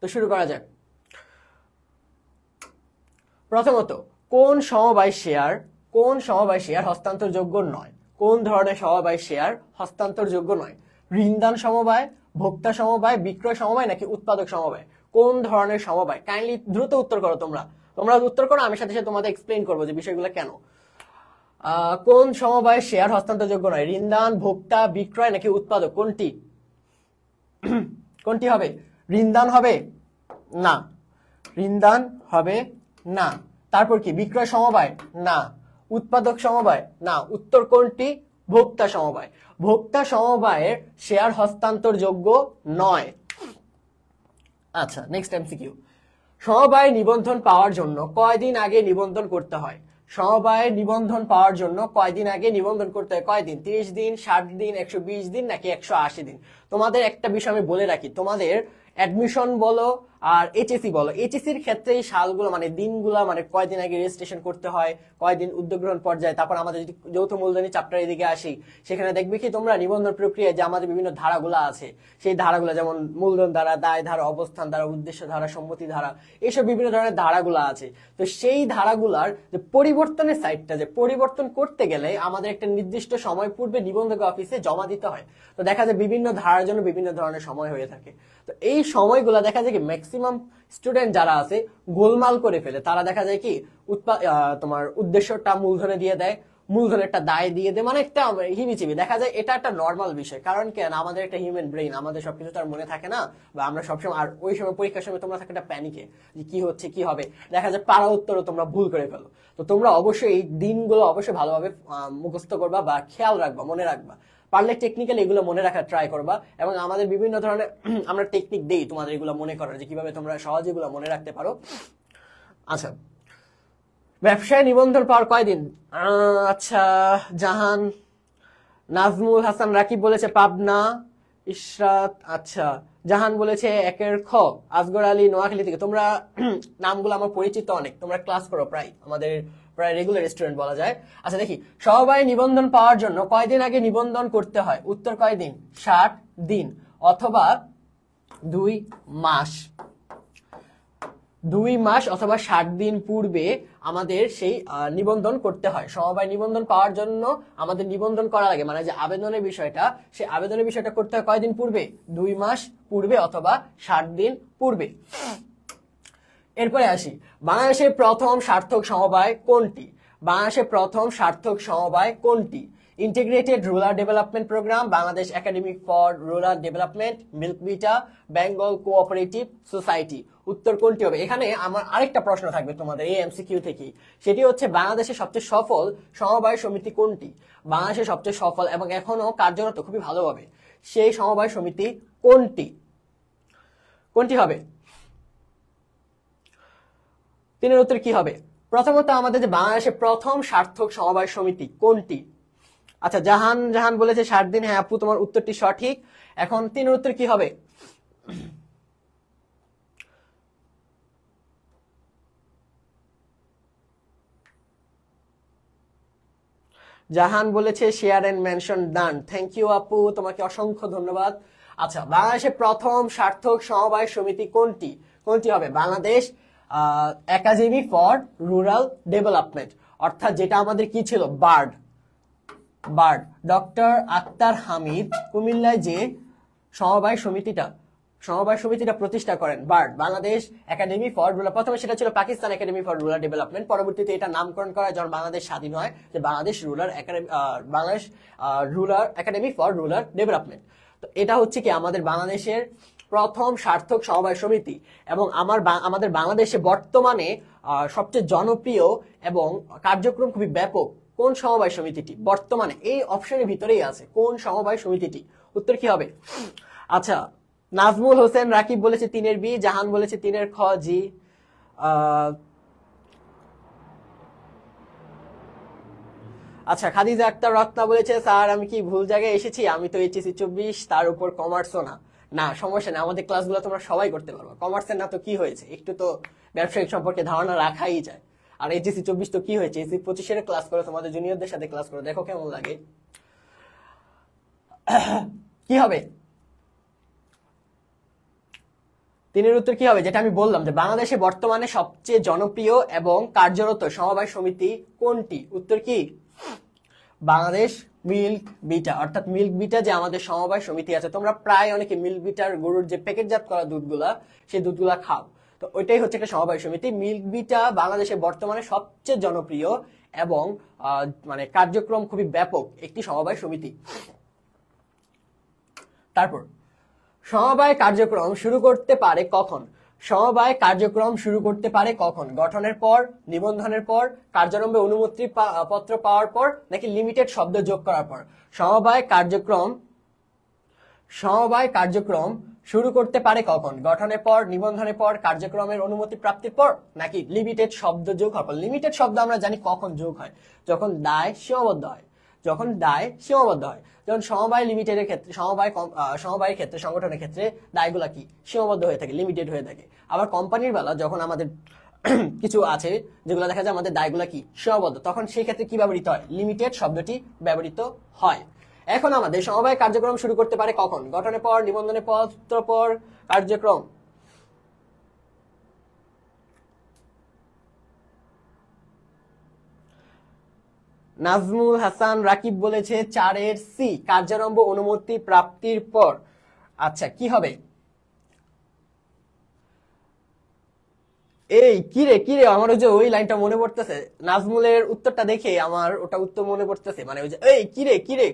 তো শুরু করা যাক। প্রথমত, কোন সমবায় শেয়ার হস্তান্তরযোগ্য নয়? কোন ধরনের সমবায় শেয়ার হস্তান্তরযোগ্য নয়? ঋণদান সমবায়, ভোক্তা সমবায়, বিক্রয় সমবায় নাকি উৎপাদক সমবায়? কোন ধরনের সমবায়? কাইন্ডলি দ্রুত উত্তর করো। তোমরা উত্তর করো, আমি সাথে সাথে তোমাদের এক্সপ্লেইন করবো যে বিষয়গুলো কেন। কোন সমবায় শেয়ার হস্তান্তরযোগ্য নয়? ঋণদান, ভোক্তা, বিক্রয় নাকি উৎপাদক? কোনটি হবে? ঋণদান হবে না, ঋণদান হবে না। তারপর কি? বিক্রয় সমবায় না, উৎপাদক সমবায় না। উত্তর কোনটি? ভোক্তা সমবায়। ভোক্তা সমবায়ের শেয়ার হস্তান্তরযোগ্য নয়। আচ্ছা, নেক্সট এমসিকিউ। সমবায় নিবন্ধন পাওয়ার জন্য কয়দিন আগে নিবন্ধন করতে হয়? সমবায় নিবন্ধন পাওয়ার জন্য কয়দিন আগে নিবন্ধন করতে হয়? কয়দিন? 30 দিন, 60 দিন, 120 দিন নাকি 180 দিন? তোমাদের একটা বিষয় আমি বলে রাখি, তোমাদের অ্যাডমিশন বলো আর এইচএসসি বলো, এইচএসসির ক্ষেত্রে এই সালগুলো মানে দিনগুলো মানে কয়দিন আগে রেজিস্ট্রেশন করতে হয়, কয়দিন উদ্যোগ গ্রহণ পর্যায়ে। তারপর আমাদের যদি যৌথ মূলধনী চ্যাপ্টার এদিকে আসি, সেখানে দেখবে কি তোমরা নিবন্ধন প্রক্রিয়ায় যে আমাদের বিভিন্ন ধারাগুলো আছে, সেই ধারাগুলো যেমন মূলধন ধারা, দায় ধারা, অবস্থান ধারা, উদ্দেশ্য ধারা, সম্মতি ধারা, এইসব বিভিন্ন ধরনের ধারাগুলো আছে। তো সেই ধারাগুলার যে পরিবর্তনের সাইডটা, যে পরিবর্তন করতে গেলে আমাদের একটা নির্দিষ্ট সময় পূর্বে নিবন্ধক অফিসে জমা দিতে হয়। তো দেখা যায় বিভিন্ন ধারার জন্য বিভিন্ন ধরনের সময় হয়ে থাকে। তো এই সময়গুলো দেখা যায় কি ম্যাক্সিমাম স্টুডেন্ট যারা আছে গোলমাল করে ফেলে। তারা দেখা যায় কি তোমার উদ্দেশ্যটা মূলধনে দিয়ে দেয়, মূলধনেরটা দায় দিয়ে দেয়, মানে একটা হিবিচিবি। দেখা যায় এটা একটা নর্মাল বিষয়, কারণ কেন? আমাদের একটা হিউম্যান ব্রেইন, আমাদের সবকিছু তার মনে থাকে না, বা আমরা সবসময়, আর ওই সময় পরীক্ষার সময় তোমরা থাকে একটা প্যানিকে যে কি হচ্ছে কি হবে, দেখা যায় পারা উত্তরও তোমরা ভুল করে ফেলো। তো তোমরা অবশ্যই এই দিনগুলো অবশ্যই ভালোভাবে মুখস্থ করবা বা খেয়াল রাখবা, মনে রাখবা। পারলে টেকনিক্যালি এগুলো মনে রাখার ট্রাই করবা, এবং আমাদের বিভিন্ন ধরনের আমরা টেকনিক দেই তোমাদের এগুলো মনে করার, যে কিভাবে তোমরা সহজে এগুলো মনে রাখতে পারো। আচ্ছা, ব্যবসায় নিবন্ধন পাওয়ার কয়দিন? আচ্ছা, জাহান, নাজমুল হাসান রাকিব বলেছে পাবনা, ইশরাত, আচ্ছা জাহান বলেছে 1 খ, আসগর আলী নোয়াখালী থেকে। তোমরা নামগুলো আমার পরিচিত অনেক, তোমরা ক্লাস করো প্রায়, আমাদের প্রায় রেগুলার স্টুডেন্ট বলা যায়। আচ্ছা দেখি, সমবায় নিবন্ধন পাওয়ার জন্য কয়দিন আগে নিবন্ধন করতে হয়? উত্তর কয়দিন? 60 দিন অথবা 2 মাস। 2 মাস অথবা 60 দিন পূর্বে আমাদের সেই নিবন্ধন করতে হয়। সমবায় নিবন্ধন পাওয়ার জন্য আমাদের নিবন্ধন করা লাগে, মানে যে আবেদনের বিষয়টা, সেই আবেদনের বিষয়টা করতে হয় কয়দিন পূর্বে? 2 মাস পূর্বে অথবা 60 দিন পূর্বে। এরপরে আসি, বাংলাদেশের প্রথম সার্থক সমবায় কোনটি? বাংলাদেশের প্রথম সার্থক সমবায় কোনটি? Integrated rural development programme, Bangladesh academy for rural development, Milk Vita, Bengal cooperative society. উত্তর কোনটি হবে? এখানে আমার আরেকটা প্রশ্ন থাকবে তোমাদের এই এমসিকিউ থেকে, সেটি হচ্ছে বাংলাদেশের সবচেয়ে সফল সমবায় সমিতি কোনটি? বাংলাদেশের সবচেয়ে সফল এবং এখনো কার্যরত খুবই ভালোভাবে, সেই সমবায় সমিতি কোনটি? কোনটি হবে? তিনের উত্তর কি হবে? প্রথমত আমাদের যে বাংলাদেশের প্রথম সার্থক সমবায় সমিতি কোনটি? আচ্ছা, জাহান বলেছে 60 দিন। হ্যাঁ আপু, তোমার উত্তরটি সঠিক। এখন তিনের উত্তর কি হবে? জাহান বলেছে share and mention done. Thank you আপু, তোমাকে অসংখ্য ধন্যবাদ। আচ্ছা, বাংলাদেশের প্রথম সার্থক সমবায় সমিতি কোনটি? কোনটি হবে? Bangladesh academy for rural development, অর্থাৎ যেটা আমাদের কি ছিল, বার্ড। ডক্টর আক্তার হামিদ কুমিল্লায় যে সমবায় সমিতিটা প্রতিষ্ঠা করেন, bird, Bangladesh academy for rural. প্রথমে সেটা ছিল Pakistan academy for rural development, পরবর্তীতে এটা নামকরণ করা যখন বাংলাদেশ স্বাধীন হয়, যে Bangladesh rural academy for rural development. তো এটা হচ্ছে কি আমাদের বাংলাদেশের প্রথম সার্থক সমবায় সমিতি, এবং আমাদের বাংলাদেশে বর্তমানে সবচেয়ে জনপ্রিয় এবং কার্যক্রম খুবই ব্যাপক কোন সমবায় সমিতিটি? বর্তমানে এই অপশনের ভিতরেই আছে, কোন সমবায় সমিতিটি? উত্তর কি হবে? আচ্ছা, নাজমুল হোসেন রাকিব বলেছে 3 বি, জাহান বলেছে 3 খ, জি। আচ্ছা, খাদিজা আক্তার রত্না বলেছে স্যার আমি কি ভুল জায়গায় এসেছি? আমি তো এইচএসসি 24, তার উপর কমার্সও না। না, সমস্যা নেই, আমাদের ক্লাসগুলো তোমরা সবাই করতে পারবে। কমার্সের না তো কি হয়েছে, একটু তো ব্যবসায়িক সম্পর্কে ধারণা রাখাই যায়। আর এইচএসসি 24 তো কি হয়েছে, এইচএসসি 25 ক্লাস করো, তোমাদের জুনিয়রদের সাথে ক্লাস করো, দেখো কেমন লাগে। কি হবে? তিনের উত্তর কি হবে? যেটা আমি বললাম যে বাংলাদেশে বর্তমানে সবচেয়ে জনপ্রিয় এবং কার্যরত সমবায় সমিতি কোনটি? উত্তর কি? বাংলাদেশ মিল্ক বিটা, অর্থাৎ মিল্ক বিটা যে আমাদের সমবায় সমিতি আছে, তোমরা প্রায় অনেকে মিল্ক বিটার গরুর যে প্যাকেটজাত করা দুধগুলা, সেই দুধগুলা খাও, তো ওইটাই হচ্ছে একটা সমবায় সমিতি। মিল্ক বিটা বাংলাদেশে বর্তমানে সবচেয়ে জনপ্রিয় এবং মানে কার্যক্রম খুবই ব্যাপক একটি সমবায় সমিতি। তারপর সমবায় কার্যক্রম শুরু করতে পারে কখন? সমবায় কার্যক্রম শুরু করতে পারে কখন? গঠনের পর, নিবন্ধনের পর, কার্যারম্ভে অনুমতি পত্র পাওয়ার পর, নাকি লিমিটেড শব্দ যোগ করার পর? সমবায় কার্যক্রম শুরু করতে পারে কখন? গঠনের পর, নিবন্ধনের পর, কার্যক্রমের অনুমতি প্রাপ্তির পর, নাকি লিমিটেড শব্দ যোগ হওয়ার পর? লিমিটেড শব্দ আমরা জানি কখন যোগ হয়, যখন দায় সীমাবদ্ধ হয়, যখন দায় সীমাবদ্ধ হয়। যেমন সমবায় লিমিটেডের ক্ষেত্রে, সমবায়ের ক্ষেত্রে, সংগঠনের ক্ষেত্রে দায়গুলা কি? সীমাবদ্ধ হয়ে থাকে, লিমিটেড হয়ে থাকে। আবার কোম্পানির বেলা যখন আমাদের কিছু আছে যেগুলো দেখা যায় আমাদের দায়গুলা কি? সীমাবদ্ধ, তখন সেই ক্ষেত্রে কি ব্যবহৃত হয়? লিমিটেড শব্দটি ব্যবহৃত হয়। এখন আমাদের সমবায় কার্যক্রম শুরু করতে পারে কখন? গঠনের পর, নিবন্ধনের পত্র পর, কার্যক্রম। নাজমুল হাসান রাকিব বলেছে 4 সি, কার্যারম্ভ অনুমতি প্রাপ্তির পর। আচ্ছা, কি হবে? এই কিরে কিরে, আমার ওই যে ওই লাইনটা মনে পড়তেছে, নাজমুলের উত্তরটা দেখে আমার ওটা উত্তর মনে পড়তেছে, মানে ওই যে এই কিরে কিরে,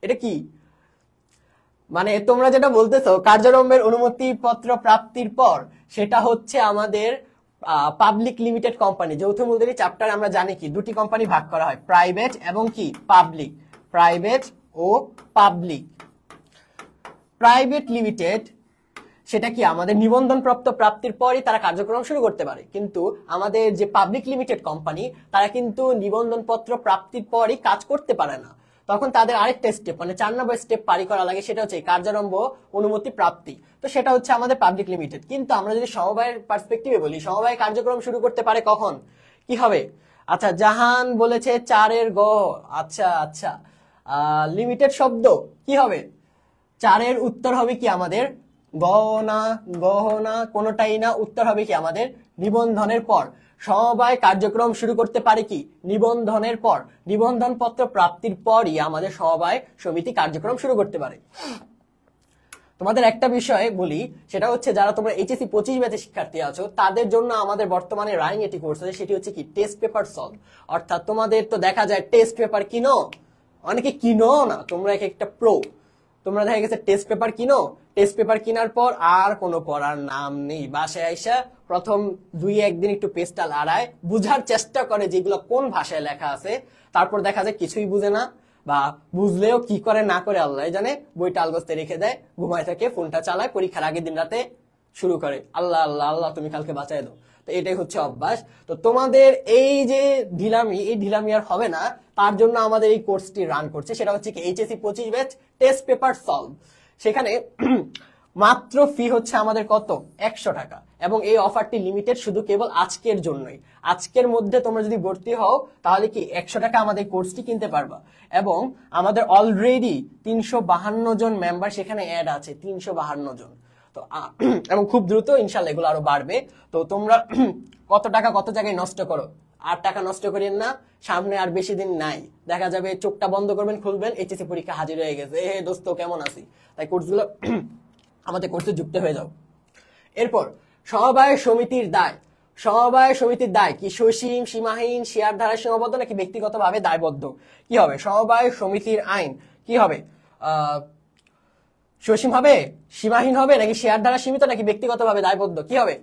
এটা কি? মানে তোমরা যেটা বলতেছো কার্যারম্ভের অনুমতি পত্র প্রাপ্তির পর, সেটা হচ্ছে আমাদের পাবলিক লিমিটেড কোম্পানি। যৌথ মূলধনী চ্যাপ্টার আমরা জানি কি দুটি কোম্পানি ভাগ করা হয়, প্রাইভেট এবং কি পাবলিক, প্রাইভেট ও পাবলিক। প্রাইভেট লিমিটেড সেটা কি আমাদের নিবন্ধন প্রাপ্তির পরই তারা কার্যক্রম শুরু করতে পারে, কিন্তু আমাদের যে পাবলিক লিমিটেড কোম্পানি তারা কিন্তু নিবন্ধন পত্র প্রাপ্তির পরই কাজ করতে পারে না, তখন তাদের আরেকটা স্টেপ মানে 4 নম্বর স্টেপ পারি করা লাগে, সেটা হচ্ছে কার্যারম্ভ অনুমতি প্রাপ্তি। তো সেটা হচ্ছে আমাদের পাবলিক লিমিটেড। কিন্তু আমরা যদি সমবায়ের পার্সপেক্টিভে বলি, সমবায় কার্যক্রম শুরু করতে পারে কখন? কি হবে? আচ্ছা, জাহান বলেছে 4 গ। আচ্ছা আচ্ছা, লিমিটেড শব্দ কি হবে? 4 উত্তর হবে কি আমাদের? গহনা, গহনা কোনটাই না, উত্তর হবে কি আমাদের? নিবন্ধনের পর। সমবায় কার্যক্রম শুরু করতে পারে কি? নিবন্ধনের পর। নিবন্ধন পত্র প্রাপ্তির পরই আমাদের সমবায় সমিতি কার্যক্রম শুরু করতে পারে। তোমাদের একটা বিষয় বলি, সেটা হচ্ছে যারা তোমরা এইচএসসি 25 ব্যাচের শিক্ষার্থী আছো, তাদের জন্য আমাদের বর্তমানে রানিং একটি কোর্স আছে, সেটি হচ্ছে কি টেস্ট পেপার সলভ। অর্থাৎ তোমাদের তো দেখা যায় টেস্ট পেপার কিনো, অনেকে কিনো না, তোমরা একটা প্রো, তোমরা দেখা গেছে টেস্ট পেপার কিনো, টেস্ট পেপার কেনার পর আর কোনো পড়ার নাম নেই, বাসায় আইসা প্রথম 2-1 দিন একটু পেজটা লড়ায়, বুঝার চেষ্টা করে যেগুলো কোন ভাষায় লেখা আছে, তারপর দেখা যায় কিছুই বুঝে না, বা বুঝলেও কি করে না করে আল্লাহ জানে, বইটা আলগোস্তে রেখে দেয়, ঘুমায় থাকে, ফোনটা চালায়, পরীক্ষার আগের দিন রাতে শুরু করে আল্লাহ আল্লাহ আল্লাহ তুমি কালকে বাঁচাই দাও। তো এটাই হচ্ছে অভ্যাস। তো তোমাদের এই যে ঢিলামি, এই ঢিলামি আর হবে না, তার জন্য আমাদের এই কোর্সটি রান করছে, সেটা হচ্ছে কি HSC 25 batch test paper solve. সেখানে মাত্র ফি হচ্ছে আমাদের কত? 100 টাকা, এবং এই অফারটি লিমিটেড শুধু কেবল আজকের জন্যই। আজকের মধ্যে তোমরা যদি ভর্তি হও তাহলে কি 100 টাকা আমাদের কোর্সটি কিনতে পারবা। এবং আমাদের অলরেডি 352 জন মেম্বার সেখানে অ্যাড আছে, 352 জন। তো এবং খুব দ্রুত ইনশাল্লাহ এগুলো আরো বাড়বে। তো তোমরা কত টাকা কত জায়গায় নষ্ট করো, আর টাকা নষ্ট করেন না, সামনে আর বেশি দিন নাই, দেখা যাবে চোখটা বন্ধ করবেন, খুলবেন, এইচএসসি পরীক্ষা হাজির হয়ে গেছে, হে দোস্ত কেমন আছি। তাই কোর্সগুলো আমাদের কোর্সে যুক্ত হয়ে যাও। এরপর সমবায় সমিতির দায়। সমবায় সমিতির দায় কি সসীম, সীমাহীন, শেয়ার ধারা সীমাবদ্ধ, নাকি ব্যক্তিগতভাবে দায়বদ্ধ? কি হবে? সমবায় সমিতির আইন কি হবে? সসীম হবে, সীমাহীন হবে, নাকি শেয়ার দ্বারা সীমিত, নাকি ব্যক্তিগতভাবে দায়বদ্ধ? কি হবে?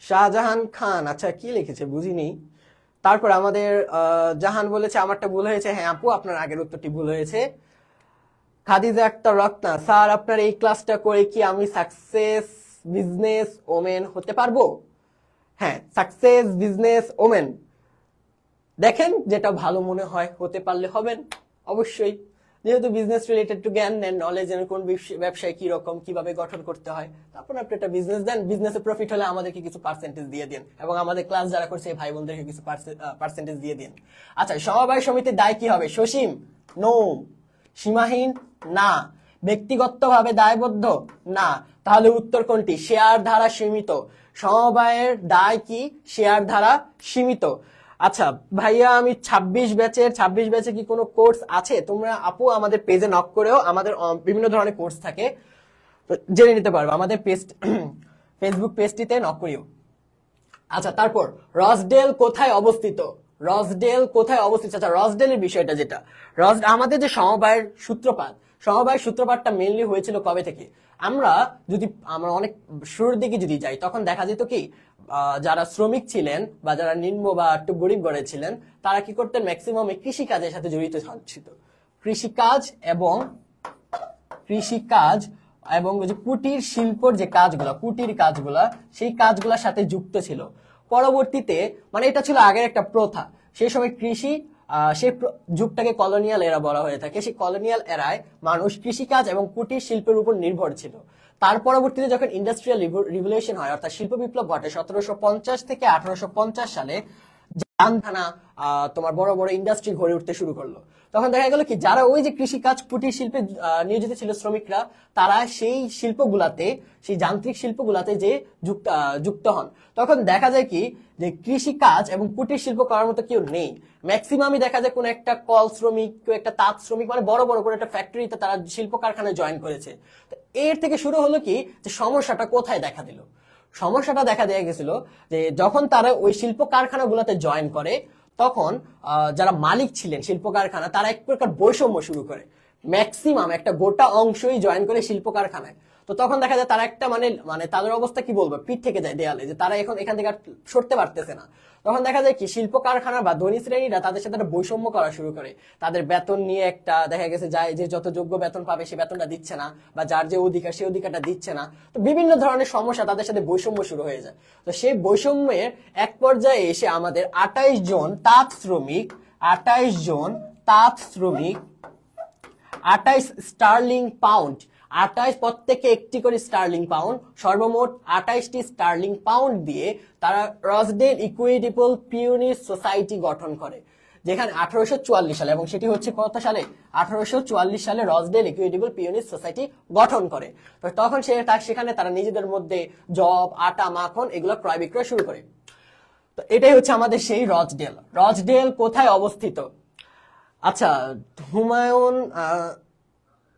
শাহজাহান খান, আচ্ছা কি লিখেছে বুঝিনি। তারপর আমাদের জাহান বলেছে আমারটা ভুল হয়েছে। হ্যাঁ আপু, আপনার আগের উত্তরটি ভুল হয়েছে। খাদিজা আক্তার রত্না, স্যার আপনার এই ক্লাসটা করে কি আমি সাকসেস বিজনেস ওমেন হতে পারবো? হ্যাঁ, সাকসেস বিজনেস ওমেন দেখেন যেটা ভালো মনে হয়, হতে পারলে হবেন অবশ্যই। যেহেতু বিজনেস রিলেটেড টু জ্ঞান নেন, নলেজ এর কোন ব্যবসায় কি রকম কিভাবে গঠন করতে হয়, তারপর আপনি একটা বিজনেস দেন, বিজনেসে প্রফিট হলে আমাদেরকে কিছু পার্সেন্টেজ দিয়ে দিন, এবং আমাদের ক্লাস যারা করছে ভাই বোনদেরকে কিছু পার্সেন্টেজ দিয়ে দিন। আচ্ছা, সমবায় সমিতির দায় কি হবে? সসীম? নো। সীমাহীন? না। ব্যক্তিগতভাবে দায়বদ্ধ? না। তাহলে উত্তর কোনটি? শেয়ার ধারা সীমিত। সমবায়ের দায় কি? শেয়ার ধারা সীমিত। আচ্ছা ভাইয়া, আমি 26 ব্যাচে কি কোনো কোর্স আছে? তোমরা আপু আমাদের পেজে নক করেও, আমাদের বিভিন্ন ধরনের কোর্স থাকে, জেনে নিতে পারবে আমাদের পেজ ফেসবুক পেজটিতে নক করিও। আচ্ছা, তারপর রসডেল কোথায় অবস্থিত? রসডেল কোথায় অবস্থিত? আচ্ছা, রসডেলের বিষয়টা যেটা, আমাদের যে সমবায়ের সূত্রপাতটা মেইনলি হয়েছিল কবে থেকে? আমরা অনেক শুরুর দিকে যদি যাই, তখন দেখা যেত কি যারা শ্রমিক ছিলেন বা যারা নিম্ন বা একটু গরিব ঘরে ছিলেন, তারা কি করতেন? ম্যাক্সিমামে কৃষিকাজের সাথে জড়িত ছিল। কৃষিকাজ এবং যে কুটির শিল্পর যে কুটির কাজগুলা, সেই কাজগুলোর সাথে যুক্ত ছিল। পরবর্তীতে মানে এটা ছিল আগের একটা প্রথা। সেই সময় কৃষি, সেই যুগটাকে কলোনিয়াল এরা বলা হয়ে থাকে। সেই কলোনিয়াল এরায় মানুষ কৃষিকাজ এবং কুটির শিল্পের উপর নির্ভর ছিল। তার পরবর্তীতে যখন ইন্ডাস্ট্রিয়াল রিভলিউশন হয়, অর্থাৎ শিল্প বিপ্লব ঘটে 1750 থেকে 1850 সালে, যানখানা তোমার বড় বড় ইন্ডাস্ট্রি গড়ে উঠতে শুরু করলো। তখন দেখা গেল কি যারা ওই যে কৃষিকাজ কুটির শিল্পে নিয়োজিত ছিল শ্রমিকরা, তারা সেই শিল্পগুলাতে, সেই যান্ত্রিক শিল্পগুলাতে যে যুক্ত হন। তখন দেখা যায় কি যে কৃষিকাজ এবং কুটির শিল্প করার মতো কেউ নেই। ম্যাক্সিমামই দেখা যায় কোন একটা কল শ্রমিক, কেউ একটা তাঁত শ্রমিক, মানে বড় বড় কোনো একটা ফ্যাক্টরিতে তারা শিল্প কারখানায় জয়েন করেছে। তো এর থেকে শুরু হলো কি যে সমস্যাটা কোথায় দেখা দিল? সমস্যাটা দেখা দেয়া গেছিল যে যখন তারা ওই শিল্প কারখানাগুলোতে জয়েন করে, তখন যারা মালিক ছিলেন শিল্প কারখানা, তারা এক প্রকার বৈষম্য শুরু করে। ম্যাক্সিমাম একটা গোটা অংশই জয়েন করে শিল্প কারখানায়। তো তখন দেখা যায় তারা একটা মানে তাদের অবস্থা কি বলবো, পিঠ থেকে যায় দেয়ালে, যে তারা এখন এখান থেকে আর সরতে পারতেছে না। তখন দেখা যায় কি শিল্প কারখানা বা ধনী শ্রেণীরা তাদের সাথে একটা বৈষম্য করা শুরু করে। তাদের বেতন নিয়ে একটা দেখা গেছে যায় যে যত যোগ্য বেতন পাবে সে বেতনটা দিচ্ছে না, বা যার যে অধিকার সেই অধিকারটা দিচ্ছে না। তো বিভিন্ন ধরনের সমস্যা, তাদের সাথে বৈষম্য শুরু হয়ে যায়। তো সেই বৈষম্যের এক পর্যায়ে এসে আমাদের 28 জন তাঁত শ্রমিক 28 স্টার্লিং পাউন্ড, 28 প্রত্যেকে একটি করে স্টার্লিং পাউন্ড, সর্বমোট 28টি স্টার্লিং পাউন্ড দিয়ে তারা রসডেল ইকুইটেবল পিওনির সোসাইটি গঠন করে, যেখানে 1844 সালে, এবং সেটি হচ্ছে কত সালে? 1844 সালে রসডেল ইকুইটেবল পিওনির সোসাইটি গঠন করে। তো তখন সেখানে তারা নিজেদের মধ্যে জব, আটা, মাখন এগুলো ক্রয় বিক্রয় শুরু করে। তো এটাই হচ্ছে আমাদের সেই রসডেল। রসডেল কোথায় অবস্থিত? আচ্ছা,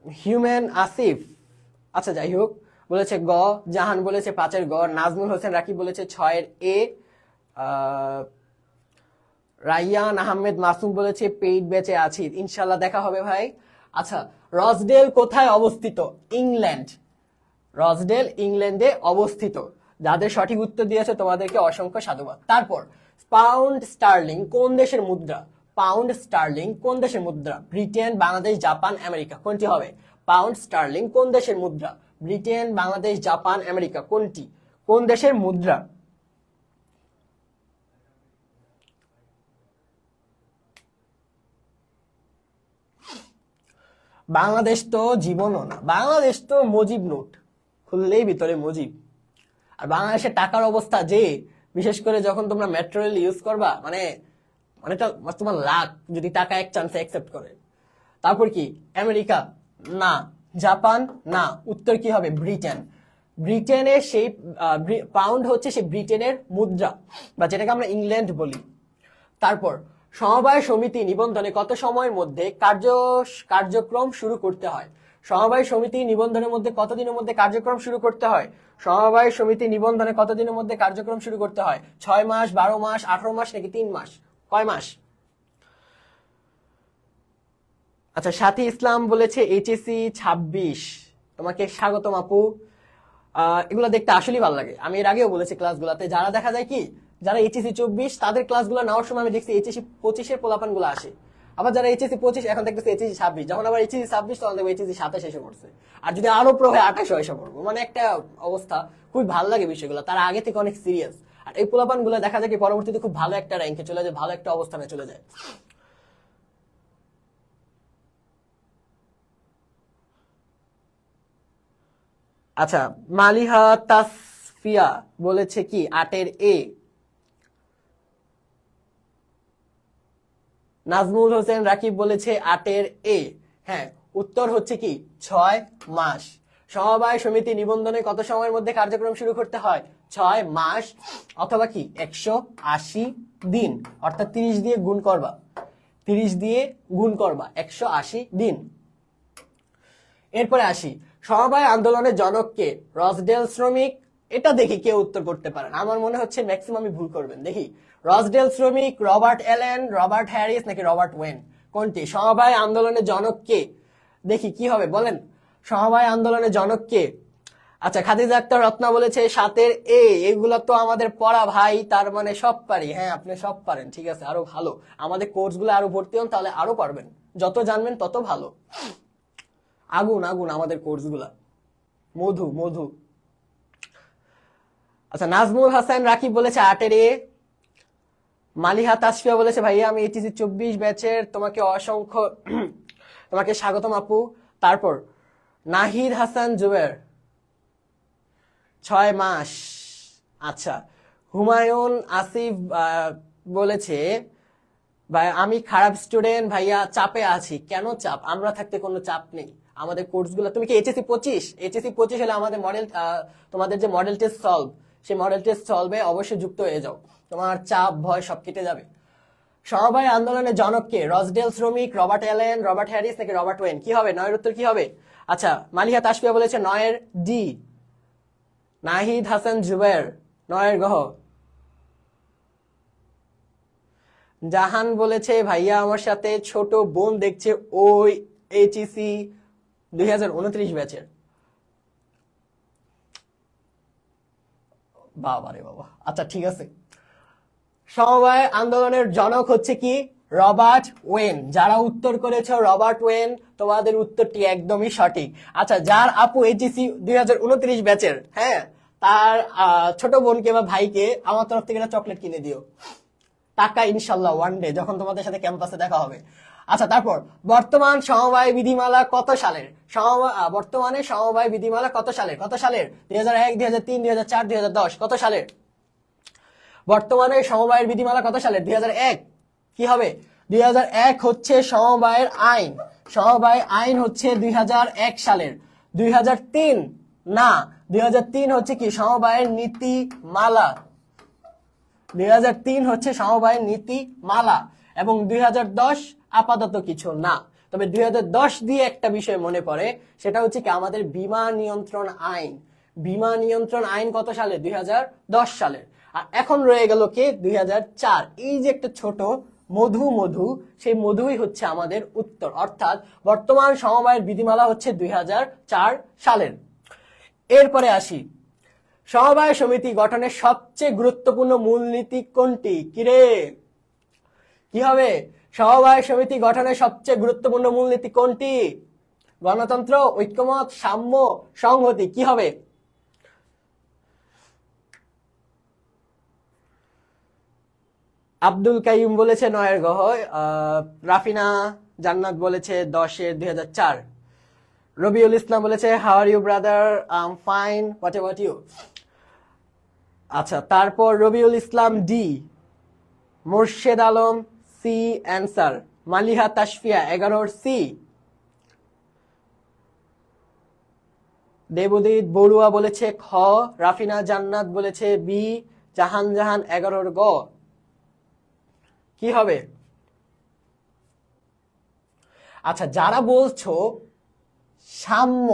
হিউম্যান আসিফ, আচ্ছা যাই হোক, বলেছে গ, জাহান বলেছে 5-এর গ, নাজমুল হোসেন রাকিব বলেছে 6-এর এ, রাইয়ান আহমেদ মাসুম বলেছে পেইড ব্যাচে আছি, ইনশাল্লাহ দেখা হবে ভাই। আচ্ছা, রসডেল কোথায় অবস্থিত? ইংল্যান্ড। রসডেল ইংল্যান্ডে অবস্থিত। যাদের সঠিক উত্তর দিয়েছে তোমাদেরকে অসংখ্য সাধুবাদ। তারপর পাউন্ড স্টার্লিং কোন দেশের মুদ্রা? পাউন্ড স্টার্লিং কোন দেশের মুদ্রা? ব্রিটেন, বাংলাদেশ, জাপান, আমেরিকা, কোনটি হবে? পাউন্ড স্টার্লিং কোন দেশের মুদ্রা? ব্রিটেন, বাংলাদেশ, জাপান, আমেরিকা, কোনটি? কোন দেশের মুদ্রা? বাংলাদেশ তো জীবনও না, বাংলাদেশ তো মুজিব নোট, খুললেই ভিতরে মুজিব। আর বাংলাদেশের টাকার অবস্থা যে, বিশেষ করে যখন তোমরা মেট্রো রেল ইউজ করবা, মানে তোমার লাখ যদি টাকা এক চান্সে অ্যাকসেপ্ট করে। তারপর কি? আমেরিকা না, জাপান না, উত্তর কি হবে? ব্রিটেন। ব্রিটেনের সেই পাউন্ড হচ্ছে সেই ব্রিটেনের মুদ্রা, বা যেটাকে আমরা ইংল্যান্ড বলি। তারপর সমবায় সমিতি নিবন্ধনে কত সময়ের মধ্যে কার্যক্রম শুরু করতে হয়? সমবায় সমিতি নিবন্ধনের মধ্যে কতদিনের মধ্যে কার্যক্রম শুরু করতে হয়? সমবায় সমিতি নিবন্ধনে কতদিনের মধ্যে কার্যক্রম শুরু করতে হয়? 6 মাস, 12 মাস, 18 মাস নাকি 3 মাস? কয় মাস? আচ্ছা, সাথী ইসলাম বলেছে এইচএসসি 26। তোমাকে স্বাগতম আপু। এগুলো দেখতে আসলেই ভালো লাগে। আমি এর আগেও বলেছি ক্লাসগুলোতে, যারা দেখা যায় কি যারা এইচএসসি 24 তাদের ক্লাসগুলো নেওয়ার সময় আমি দেখছি এইচএসসি 25-এর পোলাপান গুলো আসে। আবার যারা এইচএসসি 25 এখন দেখতেছে এইচএসসি 26, যখন আবার এইচএসসি 26 তখন দেখবো এইচএসসি 27 এসে পড়ছে। আর যদি আরো প্রো হয় 28 এসে পড়বো। মানে একটা অবস্থা, খুবই ভালো লাগে বিষয়গুলো। তারা আগে থেকে অনেক সিরিয়াস। আর এই পোলাপান গুলো দেখা যায় কি পরবর্তীতে খুব ভালো একটা র্যাঙ্কে চলে যায়, ভালো একটা অবস্থানে চলে যায়। আচ্ছা, মালিহা তাসফিয়া বলেছে কি 8-এর এ। নাজমুল হোসেন রাকিব বলেছে 8-এর এ। হ্যাঁ, উত্তর হচ্ছে কি 6 মাস। সমবায় সমিতি নিবন্ধনে কত সময়ের মধ্যে কার্যক্রম শুরু করতে হয়? 6 মাস অথবা কি 180 দিন, অর্থাৎ 30 দিয়ে গুণ করবা, 30 দিয়ে গুণ করবা 180 দিন। এরপরে আসি, সমবায় আন্দোলনের জনককে? রসডেল শ্রমিক। এটা দেখি কেউ উত্তর করতে পারেন, আমার মনে হচ্ছে ম্যাক্সিমামই ভুল করবেন। দেখি, রসডেল শ্রমিক, রবার্ট এলেন, রবার্ট হ্যারিস নাকি রবার্ট ওয়েন, কোনটি? সমবায় আন্দোলনের জনককে? দেখি কি হবে বলেন, সমবায় আন্দোলনের জনককে? আচ্ছা, খাদিজা আক্তার রত্না বলেছে 7-এর এ। এগুলো তো আমাদের পড়া ভাই, তার মানে সব পারি। হ্যাঁ, আপনি সব পারেন, ঠিক আছে, আরো ভালো। আমাদের কোর্সগুলো আরো ভর্তি হন, তাহলে আরো পারবেন। যত জানবেন তত ভালো। আগুন আগুন আমাদের কোর্সগুলা, মধু মধু। আচ্ছা, নাজমুল হাসান রাকিব বলেছে 8-এর এ। মালিহা তাসফিয়া বলেছে ভাইয়া আমি এইচএসসি 24 ব্যাচের, তোমাকে অসংখ্য তোমাকে স্বাগতম আপু। তারপর নাহিদ হাসান জুবের 6 মাস। আচ্ছা, হুমায়ুন আসিফ বলেছে ভাই আমি খারাপ স্টুডেন্ট ভাইয়া, চাপে আছি। কেন চাপ? আমরা থাকতে কোনো চাপ নেই। আমাদের কোর্সগুলো, তুমি কি এইচএসসি 25 হলে আমাদের মডেল, তোমাদের যে মডেল টেস্ট সলভ, সেই মডেল টেস্ট সলভে অবশ্যই যুক্ত হয়ে যাও, তোমার চাপ ভয় সব কেটে যাবে। সমবায় আন্দোলনের জনককে? রসডেল শ্রমিক, রবার্ট এলেন, রবার্ট হ্যারিস নাকি রবার্ট ওয়েন? কি হবে 9-এর উত্তর কি হবে? আচ্ছা, মালিহা তাসফিয়া বলেছে 9-এর ডি। নাহিদ হাসান জুবের 9-এর গহ। জাহান বলেছে ভাইয়া আমার সাথে ছোট বোন দেখছে, ওই এইচএসসি 2029 ব্যাচের। বাবা রে বাবা। আচ্ছা, ঠিক আছে, সমবায় আন্দোলনের জনক হচ্ছে কি? Robert when. যারা উত্তর করেছে রবার্ট ওয়েন, তোমাদের উত্তরটি একদমই সঠিক। আচ্ছা, যার আপু এইচএসসি 2029 ব্যাচের, হ্যাঁ, তার ছোট বোনকে বা ভাইকে আমার তরফ থেকে একটা চকলেট কিনে দিও, টাকা ইনশাল্লাহ ওয়ান ডে যখন তোমাদের সাথে ক্যাম্পাসে দেখা হবে। আচ্ছা, তারপর বর্তমান সমবায় বিধিমালা কত সালের? বর্তমানে সমবায় বিধিমালা কত সালের? 2001, 2003, 2004, 2010? কত সালের? বর্তমানে সমবায়ের বিধিমালা কত সালের? 2001। কি হবে? 2001 হচ্ছে সমবায়ের আইন। সমবায় আইন হচ্ছে 2001 সালের। 2003 না, 2003 হচ্ছে কি সমবায়ের নীতিমালা। 2003 হচ্ছে সমবায়ের নীতিমালা, এবং 2010 আপাতত কিছু না। তবে 2010 দিয়ে একটা বিষয় মনে পড়ে, সেটা হচ্ছে কি আমাদের বীমা নিয়ন্ত্রণ আইন। বীমা নিয়ন্ত্রণ আইন কত সালে? 2010 সালের। আর এখন রয়ে গেল কে? 2004। এই যে একটা ছোট মধু মধু, সেই মধুই হচ্ছে আমাদের উত্তর। অর্থাৎ বর্তমান সমবায়ের বিধিমালা হচ্ছে 2004 সালের। এরপরে আসি, সমবায় সমিতি গঠনের সবচেয়ে গুরুত্বপূর্ণ মূলনীতি কোনটি? কিরে, কি হবে? সমবায় সমিতি গঠনের সবচেয়ে গুরুত্বপূর্ণ মূলনীতি কোনটি? গণতন্ত্র, ঐক্যমত, সাম্য, সংহতি? কি হবে? আব্দুল কাইম বলেছে 9-এর গহ। রাফিনা জান্নাত বলেছে 10-এর 2004। রবিউল ইসলাম বলেছে how are you brother, I am fine, what about you? আচ্ছা, তারপর Rabiul Islam D. Morshed Alam C answer. Maliha Tasfia 11-এর সি। দেবদীপ বড়ুয়া বলেছে খ। রাফিনা জান্নাত বলেছে বি। জাহান 11-এর গ। কি হবে? আচ্ছা, যারা বলছো সাম্য,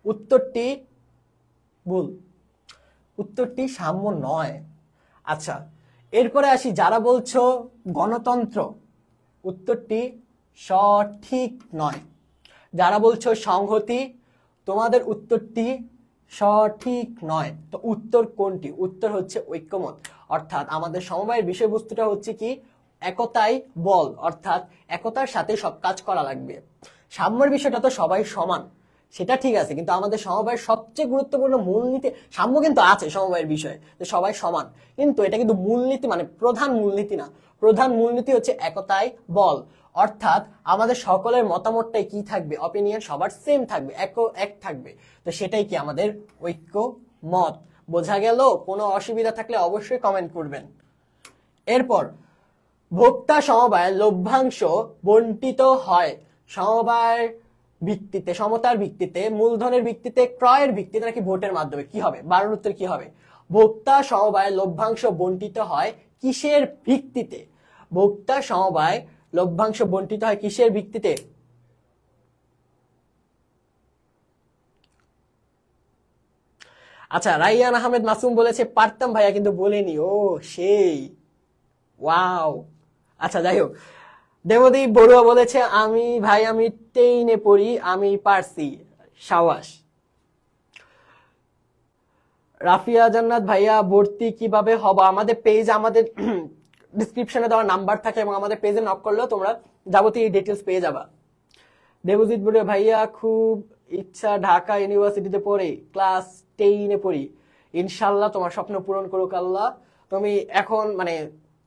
উত্তরটি ভুল, উত্তরটি সাম্য নয়। আচ্ছা, এরপরে আসি, যারা বলছো গণতন্ত্র, উত্তরটি সঠিক নয়। যারা বলছো সংহতি, তোমাদের উত্তরটি সঠিক নয়। তো উত্তর কোনটি? উত্তর হচ্ছে ঐক্যমত। অর্থাৎ আমাদের সমবায়ের বিষয়বস্তুটা হচ্ছে কি একতাই বল, অর্থাৎ একতার সাথে সব কাজ করা লাগবে। সাম্যের বিষয়টা তো সবাই সমান, সেটা ঠিক আছে, কিন্তু আমাদের সমবায়ের সবচেয়ে গুরুত্বপূর্ণ মূলনীতি, সাম্য কিন্তু আছে সমবায়ের বিষয়ে যে সবাই সমান, কিন্তু এটা কিন্তু মূলনীতি মানে প্রধান মূলনীতি না। প্রধান মূলনীতি হচ্ছে একতাই বল, অর্থাৎ আমাদের সকলের মতামতটাই কি থাকবে, অপিনিয়ন সবার সেম থাকবে, এক থাকবে। তো সেটাই কি আমাদের ঐক্য মত। বোঝা গেল? কোনো অসুবিধা থাকলে অবশ্যই কমেন্ট করবেন। এরপর ভোক্তা সমবায় লভ্যাংশ বন্টিত হয় সমবায়ের ভিত্তিতে, সমতার ভিত্তিতে, মূলধনের ভিত্তিতে, ক্রয়ের ভিত্তিতে নাকি ভোটের মাধ্যমে? কি হবে? 12 উত্তর কি হবে? ভোক্তা সমবায় লভ্যাংশ বন্টিত হয় কিসের ভিত্তিতে? ভোক্তা সমবায় লভ্যাংশ বন্টিত হয় কিসের ভিত্তিতে? আচ্ছা, রাইয়ান আহমেদ মাসুম বলেছে পারতাম ভাইয়া কিন্তু বলিনি। ও সেই ওয়াও। আচ্ছা, যাই হোক। দেবদীপ বড়ুয়া বলেছে আমি 10 পড়ি, আমি পারছি। সাওয়াস। রাফিয়া জান্নাত ভাইয়া ভর্তি কিভাবে হবো? আমাদের পেজ, আমাদের ডিসক্রিপশনে দেওয়া নাম্বার থাকে এবং আমাদের পেজে নক করলেও তোমরা যাবতীয় ডিটেলস পেয়ে যাবা। দেবজিৎ বড়ুয়া ভাইয়া খুব ইচ্ছা ঢাকা ইউনিভার্সিটিতে পড়ে, ক্লাস 10 পড়ি। ইনশাল্লাহ তোমার স্বপ্ন পূরণ করুক আল্লাহ। তুমি এখন মানে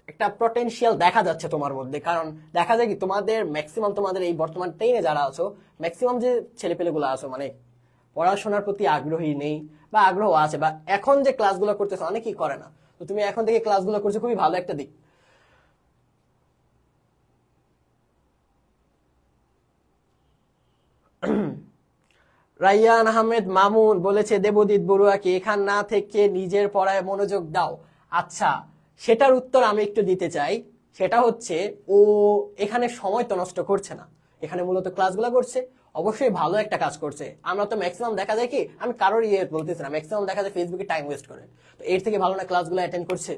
একটা পটেনশিয়াল দেখা যাচ্ছে তোমার মধ্যে, কারণ দেখা যায় কি তোমাদের ম্যাক্সিমাম, তোমাদের এই বর্তমান 10-এ যারা আছো ম্যাক্সিমাম যে ছেলেপেলেগুলো আছো মানে পড়াশোনার প্রতি আগ্রহী নেই, বা আগ্রহ আছে, বা এখন যে ক্লাসগুলো করতেছো অনেকেই করে না। তো তুমি এখন থেকে ক্লাসগুলো করছো, খুবই ভালো একটা দিক। রাইয়ান আহমেদ মামুন বলেছে দেবদীপ বড়ুয়াকে এখান না থেকে নিজের পড়ায় মনোযোগ দাও। আচ্ছা, সেটার উত্তর আমি একটু দিতে চাই। সেটা হচ্ছে ও এখানে সময় তো নষ্ট করছে না, এখানে মূলত ক্লাসগুলো করছে, অবশ্যই ভালো একটা কাজ করছে। আমরা তো ম্যাক্সিমাম দেখা যায় কি, আমি কারোর বলতেছি না, ম্যাক্সিমাম দেখা যায় ফেসবুকে টাইম ওয়েস্ট করে। তো এর থেকে ভালো না ক্লাসগুলো অ্যাটেন্ড করছে।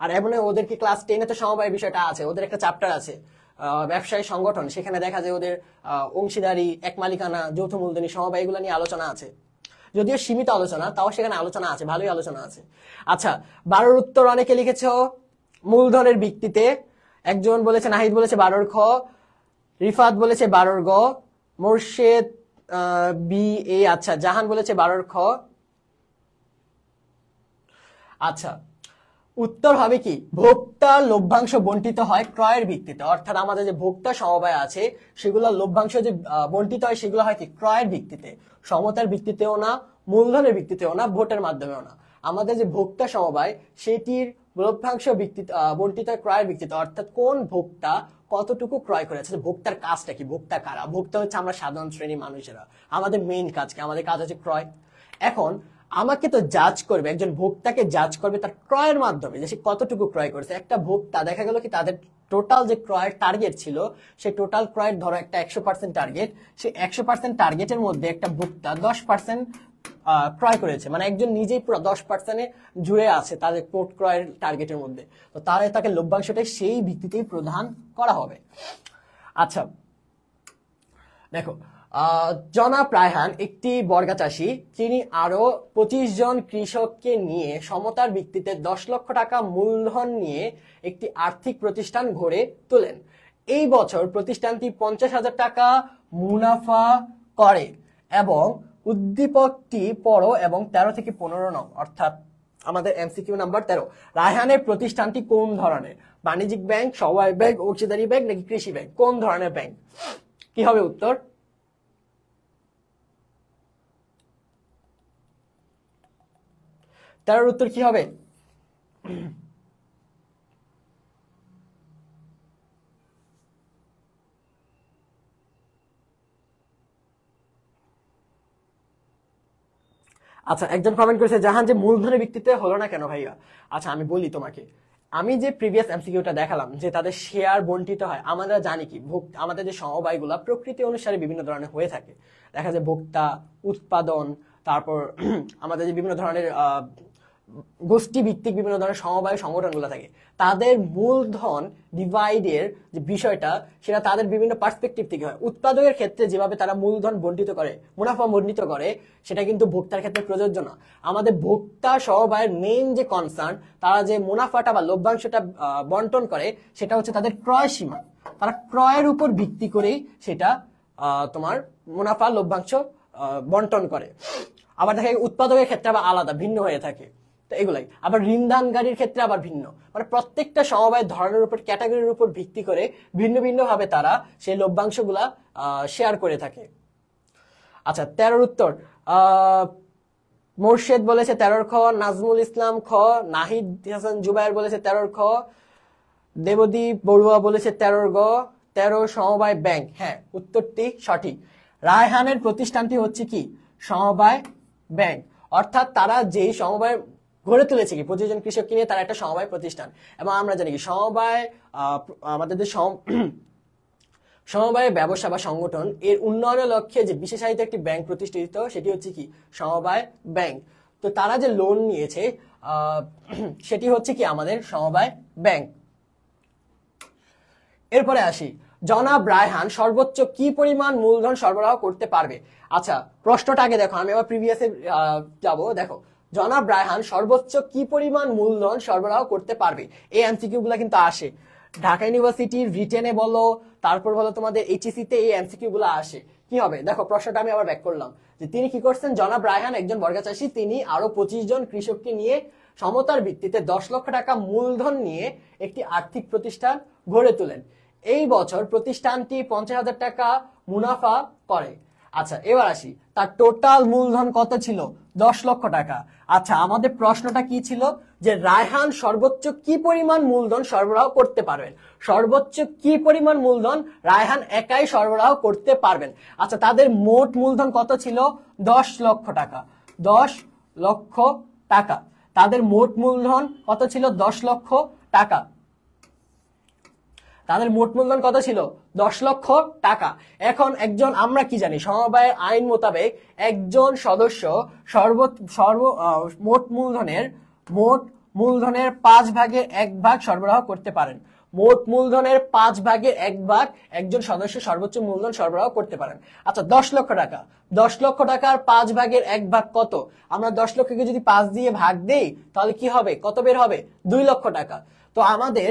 আর এমন ওদেরকে ক্লাস 10-এ তো সমবায়ের বিষয়টা আছে, ওদের একটা চ্যাপ্টার আছে ব্যবসায়ী সংগঠন, সেখানে দেখা যায় ওদের অংশীদারি, এক মালিকানা, যৌথ মূলধনী, সমবায়, এগুলো নিয়ে আলোচনা আছে। যদিও সীমিত আলোচনা, তাও সেখানে আলোচনা আছে, ভালোই আলোচনা আছে। আচ্ছা, 12-র উত্তর অনেকে লিখেছ মূলধনের ভিত্তিতে। একজন বলেছে, নাহিদ বলেছে 12-র খ, রিফাত বলেছে 12-র গ, মোর্শেদ বি এ, আচ্ছা জাহান বলেছে 12-র খ। আচ্ছা, উত্তর হবে কি ভোক্তা লভ্যাংশ বন্টিত হয় ক্রয়ের ভিত্তিতে। অর্থাৎ আমাদের যে ভোক্তা সমবায় আছে সেগুলো লভ্যাংশ যে বন্টিত হয় সেগুলো হয় কি ক্রয়ের ভিত্তিতে, সমতার ভিত্তিতেও না, মূলধনের ভিত্তিতেও না, ভোটের মাধ্যমেও না। আমাদের যে ভোক্তা সমবায় সেটির লভ্যাংশ ভিত্তিতে বন্টিত হয় ক্রয়ের ভিত্তিতে। অর্থাৎ কোন ভোক্তা কতটুকু ক্রয় করেছে, ভোক্তার কাজটা কি, ভোক্তা কারা? ভোক্তা হচ্ছে আমরা সাধারণ শ্রেণী মানুষেরা। আমাদের মেইন কাজ কি? আমাদের কাজ হচ্ছে ক্রয়। এখন আমাকে তো জাজ করবে, একজন ভোক্তাকে জাজ করবে তার ক্রয়ের মাধ্যমে, যে সে কতটুকু ক্রয় করেছে। একটা ভোক্তা দেখা গেল কি তাদের টোটাল যে ক্রয়ের টার্গেট ছিল, সে টোটাল ক্রয়ের ধরো একটা 100% টার্গেট, সে 100% টার্গেটের মধ্যে একটা ভোক্তা 10% ক্রয় করেছে, মানে একজন নিজেই পুরো 10%-এ জুড়ে আছে তাদের কোট ক্রয়ের টার্গেটের মধ্যে। তো তাকে লভ্যাংশটাই সেই ভিত্তিতেই প্রদান করা হবে। আচ্ছা দেখো, জনাব রায়হান একটি বর্গা চাষী, তিনি আরো 25 জন কৃষককে নিয়ে সমতার ভিত্তিতে 10 লক্ষ টাকা মূলধন নিয়ে একটি আর্থিক প্রতিষ্ঠান গড়ে তোলেন। এই বছর প্রতিষ্ঠানটি 50,000 টাকা মুনাফা করে এবং উদ্দীপকটি পড়ো এবং 13 থেকে 15 নং, অর্থাৎ আমাদের এমসিকিউ নাম্বার 13। রায়হানের প্রতিষ্ঠানটি কোন ধরনের? বাণিজ্যিক ব্যাংক, সমবায় ব্যাংক, অংশীদারি ব্যাংক নাকি কৃষি ব্যাংক? কোন ধরনের ব্যাংক? কি হবে উত্তর? তার উত্তর কি হবে? আচ্ছা, একজন কমেন্ট করেছে জাহান যে মূলধনের ভিত্তিতে হলো না কেন ভাইয়া? আচ্ছা আমি বলি তোমাকে, আমি যে প্রিভিয়াস এমসিকিউটা দেখালাম যে তাদের শেয়ার বন্টিত হয়, আমরা জানি কি আমাদের যে সমবায়গুলা প্রকৃতি অনুসারে বিভিন্ন ধরনের হয়ে থাকে। দেখা যায় ভোক্তা, উৎপাদন, তারপর আমাদের যে বিভিন্ন ধরনের গোষ্ঠী ভিত্তিক বিভিন্ন ধরনের সমবায় সংগঠনগুলো থাকে, তাদের মূলধন ডিভাইডের যে বিষয়টা সেটা তাদের বিভিন্ন পার্সপেক্টিভ থেকে হয়। উৎপাদকের ক্ষেত্রে যেভাবে তারা মূলধন বন্টিত করে, মুনাফা বন্টিত করে, সেটা কিন্তু ভোক্তার ক্ষেত্রে প্রযোজ্য না। আমাদের ভোক্তা সমবায়ের মেইন যে কনসার্ন, তারা যে মুনাফাটা বা লভ্যাংশটা বন্টন করে সেটা হচ্ছে তাদের ক্রয় সীমা। তারা ক্রয়ের উপর ভিত্তি করেই সেটা তোমার মুনাফা লভ্যাংশ বন্টন করে। আবার দেখা যায় উৎপাদকের ক্ষেত্রে আবার আলাদা ভিন্ন হয়ে থাকে। তো এগুলাই। আবার ঋণদানকারীর ক্ষেত্রে আবার ভিন্ন, মানে প্রত্যেকটা সমবায় ধরনের উপর, ক্যাটাগরির উপর ভিত্তি করে ভিন্ন ভিন্ন ভাবে তারা সেই লভ্যাংশগুলা শেয়ার করে থাকে। আচ্ছা 13 উত্তর মোর্শেদ বলেছে 13 খ, নাজমুল ইসলাম খ, নাহিদ হাসান জুবায়ের বলেছে 13 খ, দেবদীপ বড়ুয়া বলেছে 13 গ, 13 সমবায় ব্যাংক। হ্যাঁ, উত্তরটি সঠিক। রায়হানের প্রতিষ্ঠানটি হচ্ছে কি সমবায় ব্যাংক, অর্থাৎ তারা যেই সমবায় গড়ে তুলেছে কি 25 জন কৃষককে নিয়ে তারা একটা সমবায় প্রতিষ্ঠান। এবং আমরা জানি কি সমবায় আমাদের যে সমবায় ব্যবসা বা সংগঠন এর উন্নয়নের লক্ষ্যে যে বিশেষায়িত একটি ব্যাংক প্রতিষ্ঠিত, সেটি হচ্ছে কি সমবায় ব্যাংক। তো তারা যে লোন নিয়েছে সেটি হচ্ছে কি আমাদের সমবায় ব্যাংক। এরপরে আসি, জনাব রায়হান সর্বোচ্চ কি পরিমাণ মূলধন সরবরাহ করতে পারবে? আচ্ছা প্রশ্নটা আগে দেখো, আমি আবার প্রিভিয়াসে যাব। দেখো জনাব রায়হান সর্বোচ্চ কি পরিমাণ মূলধন সরবরাহ করতে পারবে, এই এমসিকিউ গুলা কিন্তু আসে ঢাকা ইউনিভার্সিটির রিটেনে বলো, তারপর বলো তোমাদের এইচএসসি তে এই এমসিকিউ গুলো আসে। কি হবে দেখো, প্রশ্নটা আমি আবার ব্যাক করলাম যে তিনি কি করছেন, জনাব রায়হান একজন বর্গা চাষী, তিনি আরো 25 জন কৃষককে নিয়ে সমতার ভিত্তিতে 10 লক্ষ টাকা মূলধন নিয়ে একটি আর্থিক প্রতিষ্ঠান গড়ে তোলেন। এই বছর প্রতিষ্ঠানটি 50,000 টাকা মুনাফা করে। আচ্ছা এবার আসি, তার টোটাল মূলধন কত ছিল? 10 লক্ষ টাকা। আচ্ছা আমাদের প্রশ্নটা কি ছিল যে রায়হান সর্বোচ্চ কি পরিমাণ মূলধন সরবরাহ করতে পারবেন, সর্বোচ্চ কি পরিমাণ মূলধন রায়হান একাই সরবরাহ করতে পারবেন। আচ্ছা তাদের মোট মূলধন কত ছিল? 10 লক্ষ টাকা। 10 লক্ষ টাকা তাদের মোট মূলধন কত ছিল? 10 লক্ষ টাকা। তাদের মোট মূলধন কত ছিল? 10 লক্ষ টাকা। এখন একজন, আমরা কি জানি সমবায়ের আইন মোতাবেক একজন সদস্য মোট মূলধনের 5 ভাগের 1 ভাগ সরবরাহ করতে পারেন। মোট মূলধনের 5 ভাগের 1 ভাগ একজন সদস্য সর্বোচ্চ মূলধন সরবরাহ করতে পারেন। আচ্ছা 10 লক্ষ টাকা, 10 লক্ষ টাকার 5 ভাগের 1 ভাগ কত? আমরা 10 লক্ষকে যদি 5 দিয়ে ভাগ দেই তাহলে কি হবে, কত বের হবে? 2 লক্ষ টাকা। তো আমাদের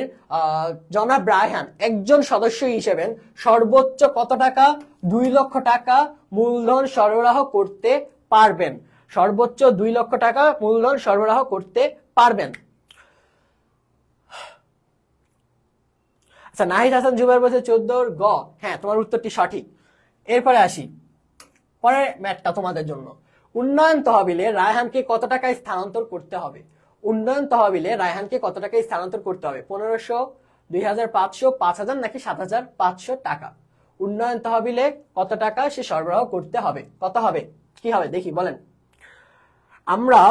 জনাব রায়হান একজন সদস্য হিসেবে সর্বোচ্চ কত টাকা? 2 লক্ষ টাকা মূলধন সরবরাহ করতে পারবেন। সর্বোচ্চ 2 লক্ষ টাকা মূলধন সরবরাহ করতে পারবেন। আচ্ছা নাহিদ হাসান জুবায়ের বলছে 14 গ। হ্যাঁ তোমার উত্তরটি সঠিক। এরপরে আসি, পরের ম্যাথটা তোমাদের জন্য। উন্নয়ন তহবিলে রায়হানকে কত টাকায় স্থানান্তর করতে হবে? উন্নয়ন তহবিলে রায়হানকে কত টাকায় স্থানান্তর করতে হবে? 1500, 2500, 5000 নাকি 7500 টাকা? উন্নয়ন তহবিলে কত টাকা সে সরবরাহ করতে হবে? কত হবে, কি হবে দেখি বলেন। আমরা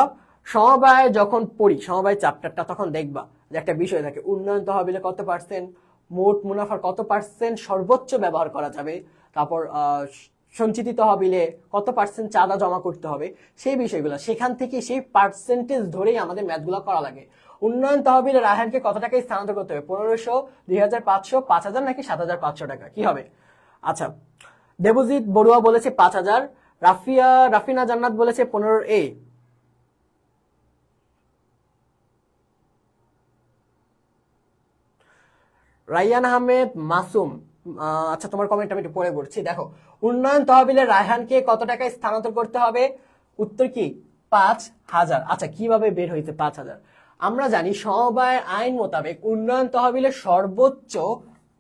সমবায় যখন পড়ি, সমবায় চ্যাপ্টারটা, তখন দেখবা যে একটা বিষয় থাকে উন্নয়ন তহবিলে কত পার্সেন্ট, মোট মুনাফার কত পার্সেন্ট সর্বোচ্চ ব্যবহার করা যাবে, তারপর সঞ্চিত তহবিলে কত পার্সেন্ট চাঁদা জমা করতে হবে, সেই বিষয়গুলো সেখান থেকে সেই পার্সেন্টেজ ধরেই আমাদের ম্যাথগুলো করা লাগে। উন্নয়ন তহবিলে রায়হানকে কত টাকায় স্থানান্তর করতে হবে? 1500, 2500, 5000 নাকি 7500 টাকা? কি হবে? আচ্ছা দেবজিৎ বড়ুয়া বলেছে 5000, রাফিনা জান্নাত বলেছে 15A, রাইয়ান আহমেদ মাসুম। আচ্ছা তোমার কমেন্ট আমি একটু পরে পড়ছি। দেখো উন্নয়ন তহবিলে রায়হানকে কত টাকায় স্থানান্তর করতে হবে? উত্তর কি? 5000। আচ্ছা কিভাবে বের হয়েছে 5000? আমরা জানি সমবায় আইন মোতাবেক উন্নয়ন তহবিলে সর্বোচ্চ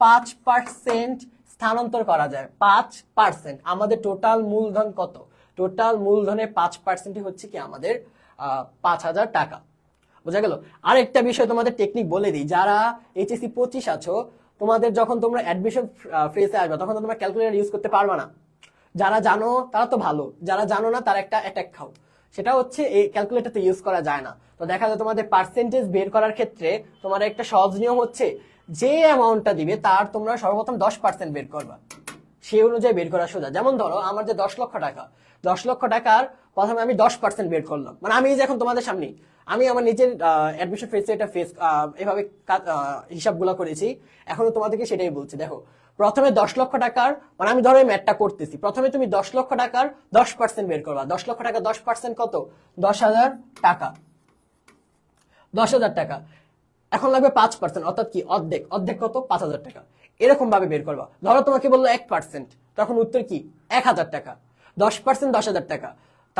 5% স্থানান্তর করা যায়। 5%। আমাদের টোটাল মূলধন কত? টোটাল মূলধনের 5% হচ্ছে কি আমাদের 5000 টাকা। বোঝা গেল? আরেকটা বিষয় তোমাদের টেকনিক বলে দিই, যারা এইচএসসি 25 আছো, তোমাদের যখন তোমরা অ্যাডমিশন ফেজে আসবে তখন তোমরা ক্যালকুলেটর ইউজ করতে পারবে না। যারা জানো তারা তো ভালো, যারা জানো না তারা একটা অ্যাটাক খাও। সেটা হচ্ছে এই ক্যালকুলেটরতে ইউজ করা যায় না। তো দেখা যায় তোমাদের পার্সেন্টেজ বের করার ক্ষেত্রে তোমার একটা সহজ নিয়ম হচ্ছে যে অ্যামাউন্টটা দিবে তার তোমরা সর্বপ্রথম 10% বের করবা, সেই অনুযায়ী বের করা সোজা। যেমন ধরো আমার যে 10 লক্ষ টাকা, 10 লক্ষ টাকার প্রথমে আমি 10% বের করলাম। মানে আমি যে এখন তোমাদের সামনে আমি আমার নিজের অ্যাডমিশন ফেসে এটা এভাবে হিসাবগুলো করেছি, এখনো তোমাদেরকে সেটাই বলছি। দেখো প্রথমে 10 লক্ষ টাকার, মানে আমি ধরো এই ম্যাথটা করতেছি, প্রথমে তুমি 10 লক্ষ টাকার 10% বের করবা। 10 লক্ষ টাকা 10% কত? 10,000 টাকা। 10,000 টাকা। এখন লাগবে 5%, অর্থাৎ কি অর্ধেক। অর্ধেক কত? 5,000 টাকা। এরকম ভাবে বের করবা। ধরো তোমাকে বললো 1%, তখন উত্তর কি? 1,000 টাকা। 10% 10,000 টাকা।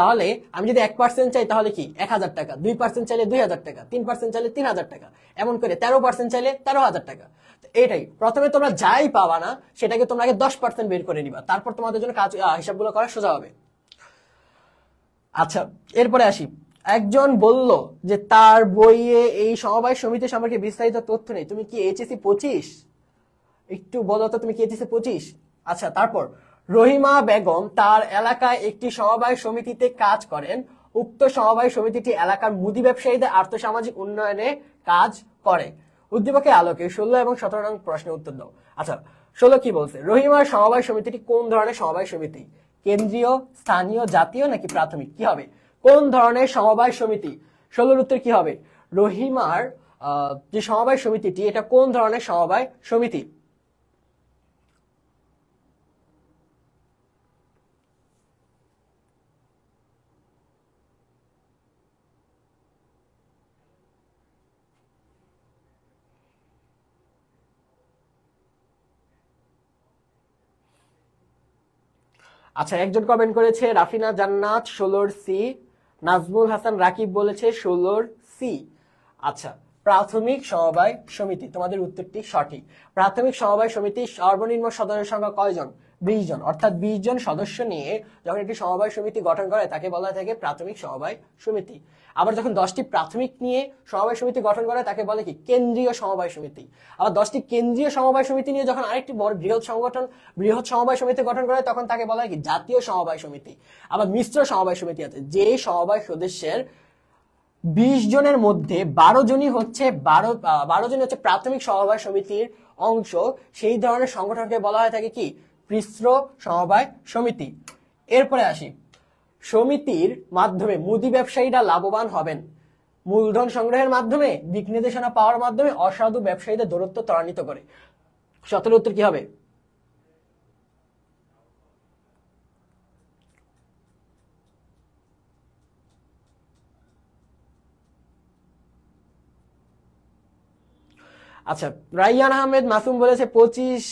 তাহলে আমি যদি 1% চাই তাহলে কি 1000 টাকা, 2% চাইলে 2000 টাকা, 3% চাইলে 3000 টাকা, এমন করে 13% চাইলে 13000 টাকা। এটাই প্রথমে তোমরা যাই পাবা না সেটাকে তোমরা আগে 10% বের করে নিবা, তারপর তোমাদের জন্য কাজ হিসাবগুলো করা সোজা হবে। আচ্ছা এরপরে আসি, একজন বলল যে তার বইয়ে এই সমবায় সমিতি সম্পর্কে বিস্তারিত তথ্য নেই। তুমি কি এইচএসসি 25? একটু বলো তো তুমি কি এইচএসসি 25? আচ্ছা তারপর রহিমা বেগম তার এলাকায় একটি সমবায় সমিতিতে কাজ করেন। উক্ত সমবায় সমিতিটি এলাকার মুদি ব্যবসায়ীদের আর্থসামাজিক উন্নয়নে কাজ করে। উদ্দীপকের আলোকে 16 এবং 17 নং প্রশ্নের উত্তর দাও। আচ্ছা 16 কি বলছে? রহিমার সমবায় সমিতিটি কোন ধরনের সমবায় সমিতি? কেন্দ্রীয়, স্থানীয়, জাতীয় নাকি প্রাথমিক? কি হবে? কোন ধরনের সমবায় সমিতি? 16 উত্তর কি হবে? রহিমার যে সমবায় সমিতিটি এটা কোন ধরনের সমবায় সমিতি? আচ্ছা একজন কমেন্ট করেছে রাফিনা জান্নাত 16 সি, নাজমুল হাসান রাকিব বলেছে 16 সি। আচ্ছা প্রাথমিক সমবায় সমিতি, তোমাদের উত্তরটি সঠিক। প্রাথমিক সমবায় সমিতি সর্বনিম্ন সদস্য সংখ্যা কয়জন? 20 জন, অর্থাৎ 20 জন সদস্য নিয়ে যখন একটি সমবায় সমিতি গঠন করে তাকে বলা হয়ে থাকে প্রাথমিক সমবায় সমিতি। আবার যখন 10টি প্রাথমিক নিয়ে সমবায় সমিতি গঠন করে তাকে বলে কি? কেন্দ্রীয় সমবায় সমিতি। আবার 10টি কেন্দ্রীয় সমবায় সমিতি নিয়ে যখন আরেকটি বড় বৃহৎ সমবায় সমিতি গঠন করে তখন তাকে বলা হয় কি? জাতীয় সমবায় সমিতি। আবার মিশ্র সমবায় সমিতি আছে, যে সমবায় সদস্যের 20 জনের মধ্যে 12 জনই হচ্ছে 12 জন হচ্ছে প্রাথমিক সমবায় সমিতির অংশ, সেই ধরনের সংগঠনকে বলা হয় থাকে কি? মিশ্র সমবায় সমিতি। এরপরে আসি, সমিতির মাধ্যমে মুদি ব্যবসায়ীরা লাভবান হবেন মূলধন সংগ্রহের মাধ্যমে, দিক নির্দেশনা পাওয়ার মাধ্যমে, অসাধু ব্যবসায়ীদের দূরত্ব ত্বরান্বিত করে। 17 উত্তর কি হবে? আচ্ছা রাইয়ান আহমেদ মাসুম বলেছে 25।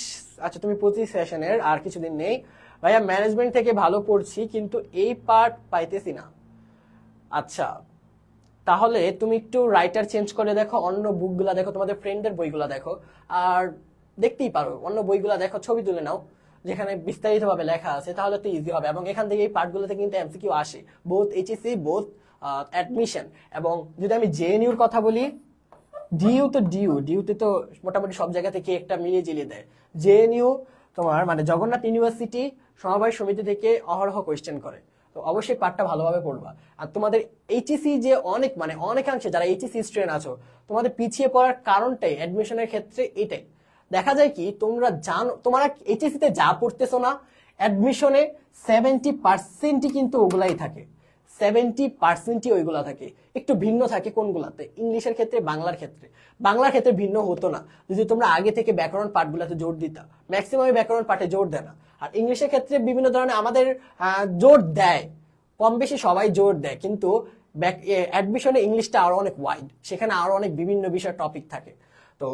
আচ্ছা তুমি 25 সেশনের, আর কিছুদিন নেই। ভাইয়া ম্যানেজমেন্ট থেকে ভালো পড়ছি কিন্তু এই পার্ট পাইতেছি না। আচ্ছা তাহলে তুমি একটু রাইটার চেঞ্জ করে দেখো, অন্য বুকগুলা দেখো, তোমাদের ফ্রেন্ডের বইগুলা দেখো, আর দেখতেই পারো অন্য বইগুলা দেখো, ছবি তুলে নাও যেখানে বিস্তারিতভাবে লেখা আছে, তাহলে তো ইজি হবে। এবং এখান থেকে এই পার্টগুলোতে কিন্তু এমসিকিউ আসে, বোথ এইচএসসি বোথ অ্যাডমিশন। এবং যদি আমি জেএনইউর কথা বলি, ডিউতে তো মোটামুটি সব জায়গা থেকে একটা মিলিয়ে জিলিয়ে দেয়। জেএনইউ তোমার মানে জগন্নাথ ইউনিভার্সিটি সমবায় সমিতি থেকে অহরহ কোয়েশ্চেন করে, তো অবশ্যই পার্টটা ভালোভাবে পড়বা। আর তোমাদের এইচএসসি যে অনেকাংশে যারা এইচএসসি স্টুডেন্ট আছো, তোমাদের পিছিয়ে পড়ার কারণটাই অ্যাডমিশনের ক্ষেত্রে এটাই। দেখা যায় কি তোমরা জানো, তোমরা এইচএসসি তে যা পড়তেছো না, অ্যাডমিশনে 70% কিন্তু ওগুলাই থাকে, 70% ওইগুলা থাকে। একটু ভিন্ন থাকে কোনগুলাতে? ইংলিশের ক্ষেত্রে, বাংলার ক্ষেত্রে ভিন্ন হতো না যদি তোমরা আগে থেকে ব্যাকরণ পাঠগুলাতে জোর দিতা। ম্যাক্সিমাম ব্যাকরণ পাঠে জোর দেয় না। আর ইংলিশের ক্ষেত্রে বিভিন্ন ধরনের আমাদের জোর দেয়, কম বেশি সবাই জোর দেয়, কিন্তু অ্যাডমিশনে ইংলিশটা আরো অনেক ওয়াইড, সেখানে আরো অনেক বিভিন্ন বিষয় টপিক থাকে। তো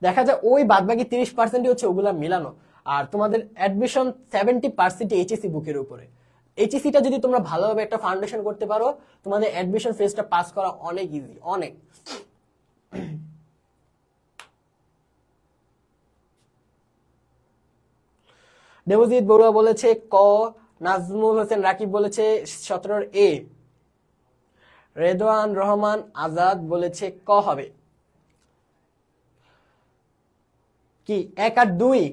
দেখা যায় ওই বাদবাকি 30% হচ্ছে ওগুলা মিলানো। আর তোমাদের অ্যাডমিশন 70% এইচএসসি বুকের উপরে। এইচএসসিটা যদি তোমরা ভালোভাবে একটা ফাউন্ডেশন করতে পারো, তোমাদের অ্যাডমিশন ফেজটা পাস করা অনেক ইজি, অনেক। দেবজিৎ বড়ুয়া বলেছে ক, নাজমুল হোসেন রাকিব বলেছে 17 এ, রেদওয়ান রহমান আজাদ বলেছে ক হবে। কি 1 আর 2?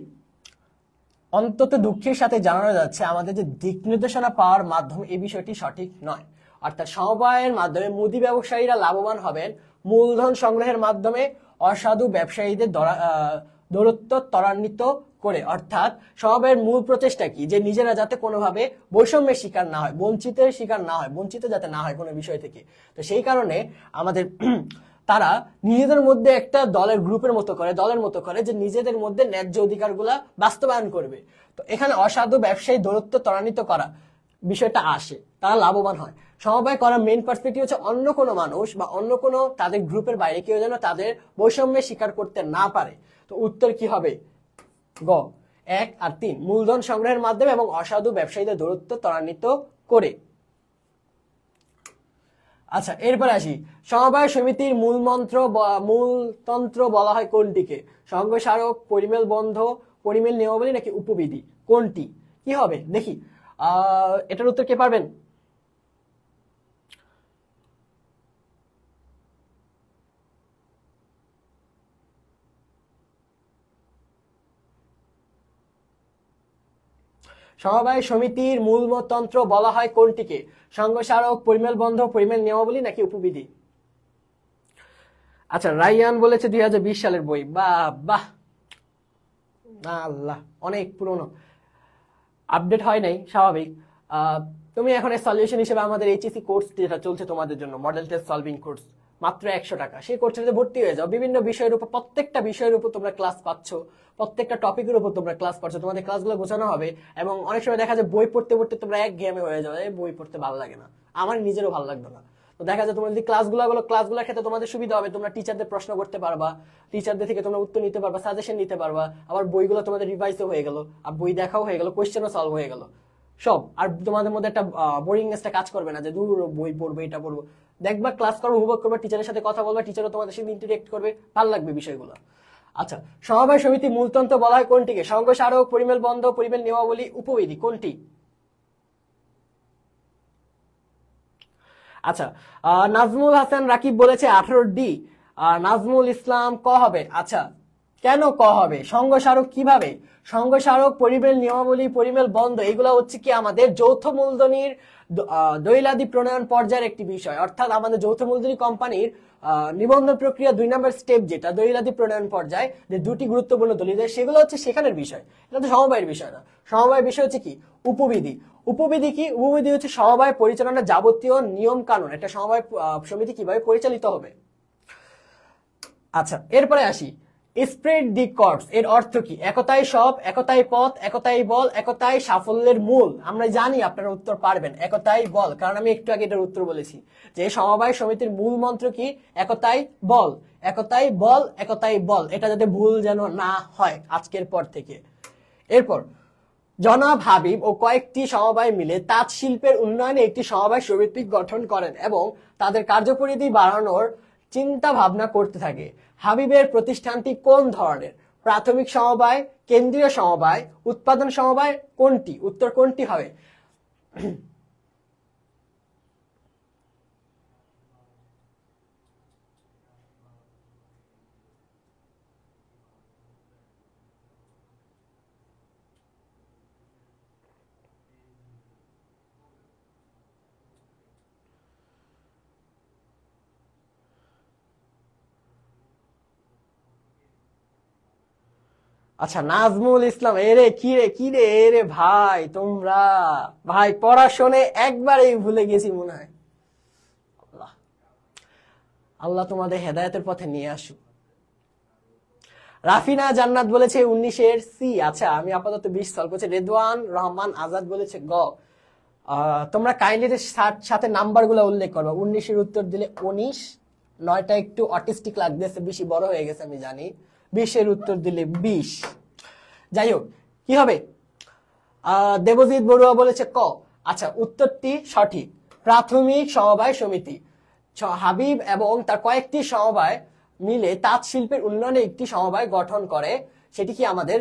অন্তত দুঃখের সাথে জানানো যাচ্ছে আমাদের যে দিক নির্দেশনা পাওয়ার মাধ্যমে এই বিষয়টি সঠিক নয়। অর্থাৎ সমবায়ের মাধ্যমে মুদি ব্যবসায়ীরা লাভবান হবেন মূলধন সংগ্রহের মাধ্যমে, অসাধু ব্যবসায়ীদের দূরত্ব ত্বরান্বিত করে। অর্থাৎ সমবায়ের মূল প্রচেষ্টা কি? যে নিজেরা যাতে কোনোভাবে বৈষম্যের শিকার না হয়, বঞ্চিতের শিকার না হয়, বঞ্চিত যাতে না হয় কোনো বিষয় থেকে। তো সেই কারণে আমাদের তারা নিজেদের মধ্যে একটা গ্রুপের মতো করে যে নিজেদের মধ্যে ন্যায্য অধিকারগুলা বাস্তবায়ন করবে। তো এখানে অসাধু ব্যবসায়ী দূরত্ব ত্বরান্বিত করা বিষয়টা আসে, তারা লাভবান হয়। সমবায় করার মেইন পার্সপেক্টিভ হচ্ছে অন্য কোনো মানুষ বা অন্য কোনো তাদের গ্রুপের বাইরে কেউ যেন তাদের বৈষম্যের শিকার করতে না পারে। তো উত্তর কি হবে? গ 1 আর 3, মূলধন সংগ্রহের মাধ্যমে এবং অসাধু ব্যবসায়ীদের দূরত্ব ত্বরান্বিত করে। আচ্ছা, এরপরে আসি, সমবায় সমিতির মূলতন্ত্র বলা হয় কোনটিকে? সংঘ স্মারক, পরিমেল বন্ধ, পরিমেল নিয়মাবলী নাকি উপবিধি? কোনটি কি হবে দেখি? এটার উত্তর কে পারবেন? সমবায় সমিতির মূলতন্ত্র বলা হয় কোনটিকে? সংঘ স্মারক, পরিমেল বন্ধ, পরিমেল নিয়মাবলী নাকি উপবিধি? আচ্ছা, রাইয়ান বলেছে 2020 সালের বই। বাহ বাহ, আল্লাহ, অনেক পুরনো, আপডেট হয় নাই, স্বাভাবিক। তুমি এখন সলিউশন হিসেবে আমাদের এইচএসসি কোর্স যেটা চলছে তোমাদের জন্য, মডেল টেস্ট সলভিং কোর্স, মাত্র 100 টাকা, সেই কোর্সটাতে ভর্তি হয়ে যাও। বিভিন্ন বিষয়ের উপর, প্রত্যেকটা বিষয়ের উপর তোমরা ক্লাস পাচ্ছ, প্রত্যেকটা টপিকের উপর তোমরা ক্লাস পাচ্ছ, তোমাদের ক্লাসগুলো গোছানো হবে। এবং অনেক সময় দেখা যায় বই পড়তে পড়তে তোমরা এক ঘেমে হয়ে যাও, বই পড়তে ভালো লাগে না, আমার নিজেরও ভালো লাগবে না। তো দেখা যায় তোমরা যদি ক্লাসগুলোর ক্ষেত্রে তোমাদের সুবিধা হবে, তোমরা টিচারদের প্রশ্ন করতে পারবা, টিচারদের থেকে তোমরা উত্তর নিতে পারবা, সাজেশন নিতে পারবা, আবার বইগুলো তোমাদের রিভাইজও হয়ে গেল, আর বই দেখাও হয়ে গেল, কোয়েশ্চেনও সলভ হয়ে গেল সব। আর তোমাদের মধ্যে একটা বোরিংনেসটা কাজ করবে না যে দূর বই পড়বো, এটা পড়বো। দেখবা ক্লাস করবো, হোমওয়ার্ক করবে, টিচারের সাথে কথা বলবা, টিচারও তোমাদের সাথে ইন্টারেক্ট করবে, ভালো লাগবে বিষয়গুলো। আচ্ছা, সমবায় সমিতি মূলতন্ত্র বলা হয় কোনটিকে? সংঘ স্মারক, পরিমেল বন্ধ, পরিমেল নিয়মাবলী, উপবিধি, কোনটি? আচ্ছা, নাজমুল হাসান রাকিব বলেছে 18D। নাজমুল ইসলাম ক হবে। আচ্ছা, কেন ক হবে? সংঘ স্মারক কিভাবে? সংঘ স্মারক, পরিমেল নিয়মাবলী, পরিমেল বন্ধ, এগুলো হচ্ছে কি আমাদের যৌথ মূলধনির দৈলাদি প্রণয়ন পর্যায়ের একটি বিষয়। অর্থাৎ আমাদের যৌথ মূলধনী কোম্পানির নিবন্ধন প্রক্রিয়া 2 নম্বর স্টেপ, যেটা দৈলাদি প্রণয়ন পর্যায়, যে দুটি গুরুত্বপূর্ণ দলিল, সেগুলো হচ্ছে সেখানের বিষয়। এটা তো সমবায়ের বিষয় না। সমবায়ের বিষয় হচ্ছে কি? উপবিধি। উপবিধি কি? উপবিধি হচ্ছে সমবায় পরিচালনার যাবতীয় নিয়ম কানুন, একটা সমবায় সমিতি কিভাবে পরিচালিত হবে। আচ্ছা, এরপরে আসি, স্প্রেড দি কর্ডস এর অর্থ কি? একতাই সব, একতাই পথ, একতাই বল, একতাই সাফল্যের মূল। আমরা জানি আপনারা উত্তর পারবেন, একতাই বল, কারণ আমি একটু আগে এটার উত্তর বলেছি যে সমবায় সমিতির মূল মন্ত্র কি? একতাই বল, একতাই বল, একতাই বল। এটা যাতে ভুল যেন না হয় আজকের পর থেকে। এরপর, জনাব হাবিব ও কয়েকটি সমবায় মিলে তাঁত শিল্পের উন্নয়নে একটি সমবায় সমিতি গঠন করেন এবং তাদের কার্যপরিধি বাড়ানোর চিন্তা ভাবনা করতে থাকে। হাবিবের প্রতিষ্ঠানটি কোন ধরনের? প্রাথমিক সমবায়, কেন্দ্রীয় সমবায়, উৎপাদন সমবায়, কোনটি? উত্তর কোনটি হবে? আচ্ছা, নাজমুল ইসলাম, এরে কি রে এরে ভাই, তোমরা ভাই পড়াশোনে একবারেই ভুলে গেছি মনে হয়। আল্লাহ আল্লাহ তোমাদের হেদায়েতের পথে নিয়ে আসুক। রাফিনা জান্নাত বলেছে 19-এর সি। আচ্ছা, আমি আপাতত 20 সলভ করছি। রেদওয়ান রহমান আজাদ বলেছে গ। তোমরা কাইন্ডলি সাথে নাম্বার গুলো উল্লেখ করবা। 19-এর উত্তর দিলে 19, 9টা একটু অটিস্টিক লাগতেছে, বেশি বড় হয়ে গেছে আমি জানি। 20-এর উত্তর দিলে 20। যাই হোক, কি হবে? দেবজিৎ বড়ুয়া বলেছে ক। আচ্ছা, উত্তরটি সঠিক। প্রাথমিক সমবায় সমিতি, হাবিব এবং তার কয়েকটি সমবায় মিলে তাঁত শিল্পের উন্নয়নে একটি সমবায় গঠন করে। সেটি কি আমাদের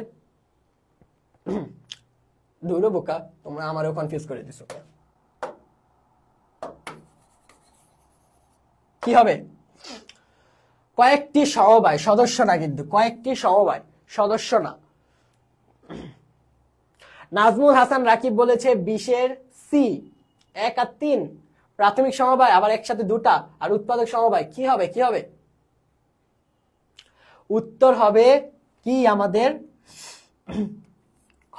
দুটো বোকা, তোমরা আমারও কনফিউজ করে দিছো। কি হবে? কয়েকটি সমবায়, সদস্য না, কিন্তু কয়েকটি সমবায়, সদস্য না। নাজমুল হাসান রাকিব বলেছে 20-এর সি, 1 আর 3। প্রাথমিক সমবায় আবার একসাথে দুটা, আর উৎপাদক সমবায় কি হবে? কি হবে? উত্তর হবে কি আমাদের? খ,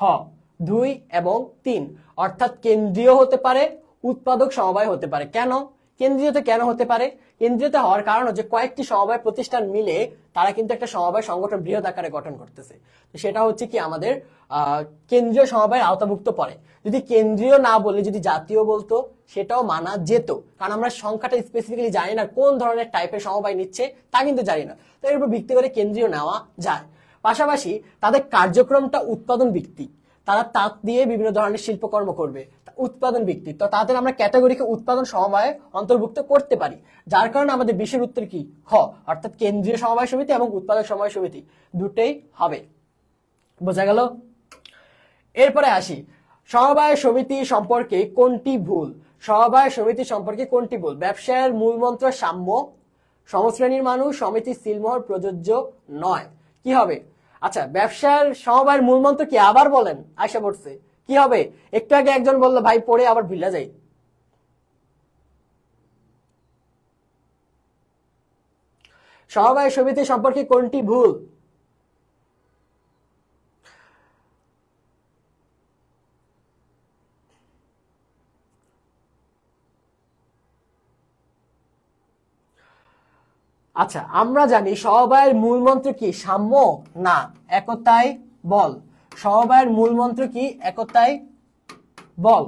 2 এবং 3। অর্থাৎ কেন্দ্রীয় হতে পারে, উৎপাদক সমবায় হতে পারে। কেন কেন্দ্রীয়তে কেন হতে পারে? কেন্দ্রীয়তে হওয়ার কারণ হচ্ছে কয়েকটি সমবায় প্রতিষ্ঠান মিলে তারা কিন্তু একটা সমবায় সংগঠন বৃহৎ আকারে গঠন করতেছে। সেটা হচ্ছে কি আমাদের কেন্দ্রীয় সমবায়ের আওতাভুক্ত পড়ে। যদি কেন্দ্রীয় না বলে যদি জাতীয় বলতো সেটাও মানা যেত, কারণ আমরা সংখ্যাটা স্পেসিফিক্যালি জানি না, কোন ধরনের টাইপের সমবায় নিচ্ছে তা কিন্তু জানি না, তো এর উপর ভিত্তি করে কেন্দ্রীয় নেওয়া যায়। পাশাপাশি তাদের কার্যক্রমটা উৎপাদন ভিত্তিক, তারা তাঁত দিয়ে বিভিন্ন ধরনের শিল্পকর্ম করবে, উৎপাদন ভিত্তিক। তো তাদের আমরা ক্যাটাগরিকে উৎপাদন সমবায়ে অন্তর্ভুক্ত করতে পারি, যার কারণে আমাদের বিশের উত্তর কি খ, অর্থাৎ কেন্দ্রীয় সমবায় সমিতি এবং উৎপাদক সমবায় সমিতি দুটেই হবে। বোঝা গেল? এরপরে আসি, সমবায় সমিতি সম্পর্কে কোনটি ভুল? সমবায় সমিতি সম্পর্কে কোনটি ভুল? ব্যবসায়ের মূলমন্ত্র সাম্য, সমশ্রেণীর মানুষ, সমিতির সিলমোহর প্রযোজ্য নয়। কি হবে? আচ্ছা, ব্যবসার সমবায়ের মূলমন্ত্র কি আবার বলেন, আশা পড়ছে কি হবে? একটু আগে একজন বললো ভাই পড়ে আবার ভুলে যাই। সমবায় সমিতি সম্পর্কে কোনটি ভুল? আচ্ছা, আমরা জানি সমবায়ের মূলমন্ত্র কি সাম্য, না একতাই বল। সমবায়ের মূলমন্ত্র কি একতাই বল।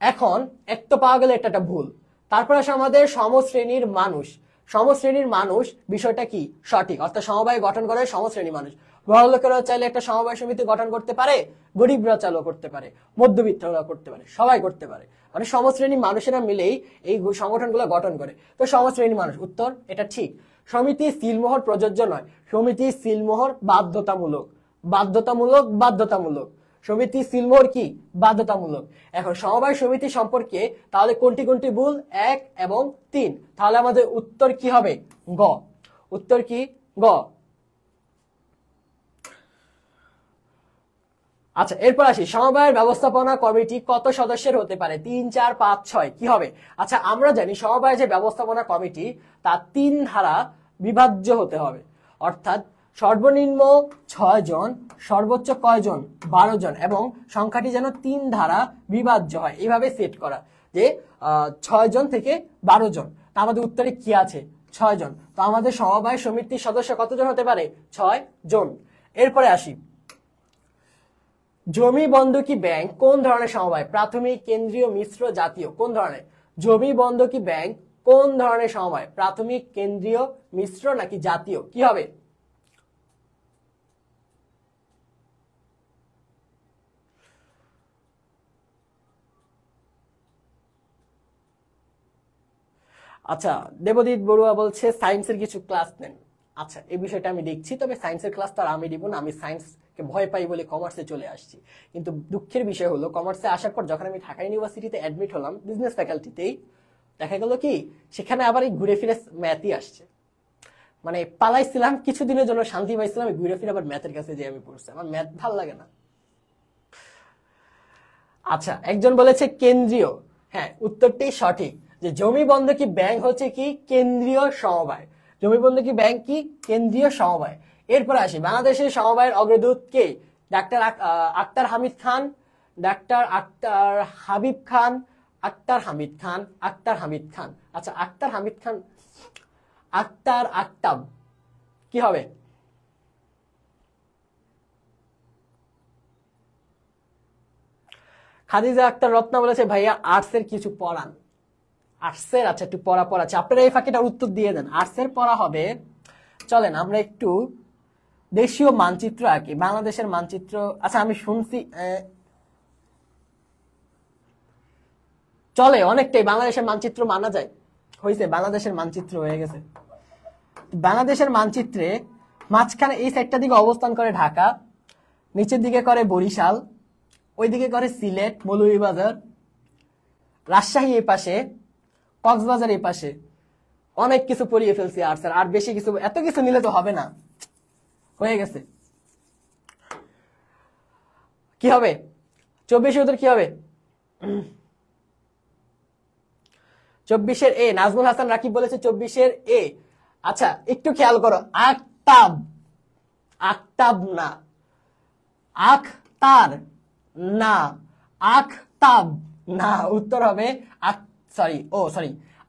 এখন এক তো পাওয়া গেল, এটা ভুল। তারপর আসে আমাদের সমশ্রেণীর মানুষ। সমশ্রেণীর মানুষ বিষয়টা কি সঠিক, অর্থাৎ সমবায় গঠন করে সমশ্রেণীর মানুষ। বড় লোকেরা চাইলে একটা সমবায় সমিতি গঠন করতে পারে, গরিবরা চাইলেও করতে পারে, মধ্যবিত্তরা করতে পারে, সবাই করতে পারে, মানে সমশ্রেণীর মানুষেরা মিলেই এই সংগঠনগুলো গঠন করে। তো সমশ্রেণীর মানুষ উত্তর, এটা ঠিক। সমিতি সিলমোহর প্রযোজ্য নয়, সমিতি সিলমোহর বাধ্যতামূলক। বাধ্যতামূলক, বাধ্যতামূলক। সমিতি সিলমোহর কি বাধ্যতামূলক। এখন সমবায় সমিতি সম্পর্কে তাহলে কোনটি কোনটি ভুল? 1 এবং 3। তাহলে আমাদের উত্তর কি হবে? গ। উত্তর কি? গ। আচ্ছা, এরপর আসি, সমবায়ের ব্যবস্থাপনা কমিটি কত সদস্যের হতে পারে? 3, 4, 5, 6 কি হবে? আচ্ছা, আমরা জানি সমবায় যে ব্যবস্থাপনা কমিটি তা 3 ধারা বিভাজ্য হতে হবে, অর্থাৎ সর্বনিম্ন 6 জন, সর্বোচ্চ কয়জন? 12 জন, এবং সংখ্যাটি যেন 3 ধারা বিভাজ্য হয়, এইভাবে সেট করা যে 6 জন থেকে 12 জন। তা আমাদের উত্তরে কি আছে? 6 জন। তো আমাদের সমবায় সমিতির সদস্য কতজন হতে পারে? 6 জন। এরপরে আসি, জমি বন্ধকি ব্যাংক কোন ধরনের সমবায়? প্রাথমিক, কেন্দ্রীয়, মিশ্র, জাতীয়? কোন ধরনের? জমি বন্ধকি ব্যাংক কোন ধরনের সমবায়? প্রাথমিক, কেন্দ্রীয়, মিশ্র নাকি জাতীয়? কি হবে? আচ্ছা, দেবদীপ বড়ুয়া বলছে সায়েন্সের কিছু ক্লাস নেন। আচ্ছা, এই বিষয়টা আমি দেখছি, তবে সায়েন্সের ক্লাস তো আর আমি দিব না, আমি সায়েন্সকে ভয় পাই বলে কমার্সে চলে আসছি। কিন্তু দুঃখের বিষয় হলো, কমার্সে আসার পর যখন আমি ঢাকা ইউনিভার্সিটিতে অ্যাডমিট হলাম বিজনেস ফ্যাকাল্টিতেই, দেখা গেল কি সেখানে আবার এই ঘুরে ফিরে ম্যাথই আসছে। মানে পালাইছিলাম কিছুদিনের জন্য, শান্তি পাইছিলাম, ঘুরে ফিরে আবার ম্যাথের কাছে যে আমি পড়ছি, আমার ম্যাথ ভাল লাগে না। আচ্ছা, একজন বলেছে কেন্দ্রীয়। হ্যাঁ, উত্তরটি সঠিক, যে জমি বন্ধকি ব্যাংক হচ্ছে কি কেন্দ্রীয় সমবায়। জমি বন্ধকি ব্যাংক কি কেন্দ্রীয় সমবায়। এরপরে আসি, বাংলাদেশের সমবায়ের অগ্রদূত কে? ডাক্তার আক্তার হামিদ খান, ডাক্তার আক্তার হাবিব খান, আক্তার হামিদ খান, আক্তার হামিদ খান। আচ্ছা, আক্তার হামিদ খান, আক্তার আক্তাব কি হবে? খাদিজা আক্তার রত্না বলেছে ভাইয়া আর্টসের কিছু পড়ান। আর্টসের, আচ্ছা একটু পড়া আছে, আপনারা এই ফাঁকিটা উত্তর দিয়ে দেন। আর্টসের পড়া হবে, চলেন আমরা একটু দেশীয় মানচিত্র আঁকি, বাংলাদেশের মানচিত্র। আচ্ছা, আমি শুনছি চলে অনেকটাই বাংলাদেশের মানচিত্র মানা যায়, হয়েছে বাংলাদেশের মানচিত্র হয়ে গেছে। বাংলাদেশের মানচিত্রে মাঝখানে এই সাইডটা দিকে অবস্থান করে ঢাকা, নিচের দিকে করে বরিশাল, ওইদিকে করে সিলেট, মৌলভীবাজার, রাজশাহী এই পাশে, কক্সবাজার এই পাশে। অনেক কিছু পড়িয়ে ফেলছি আর্টসের, আর বেশি কিছু, এত কিছু নিলে তো হবে না, হয়ে গেছে। কি হবে? 24 উত্তর কি হবে? 24-এর এ। নাজমুল হাসান রাকিব বলেছে 24-এর এ। আচ্ছা, একটু খেয়াল করো, আখতাব, আখতাব না, আখতার না, আখতাব না, উত্তর হবে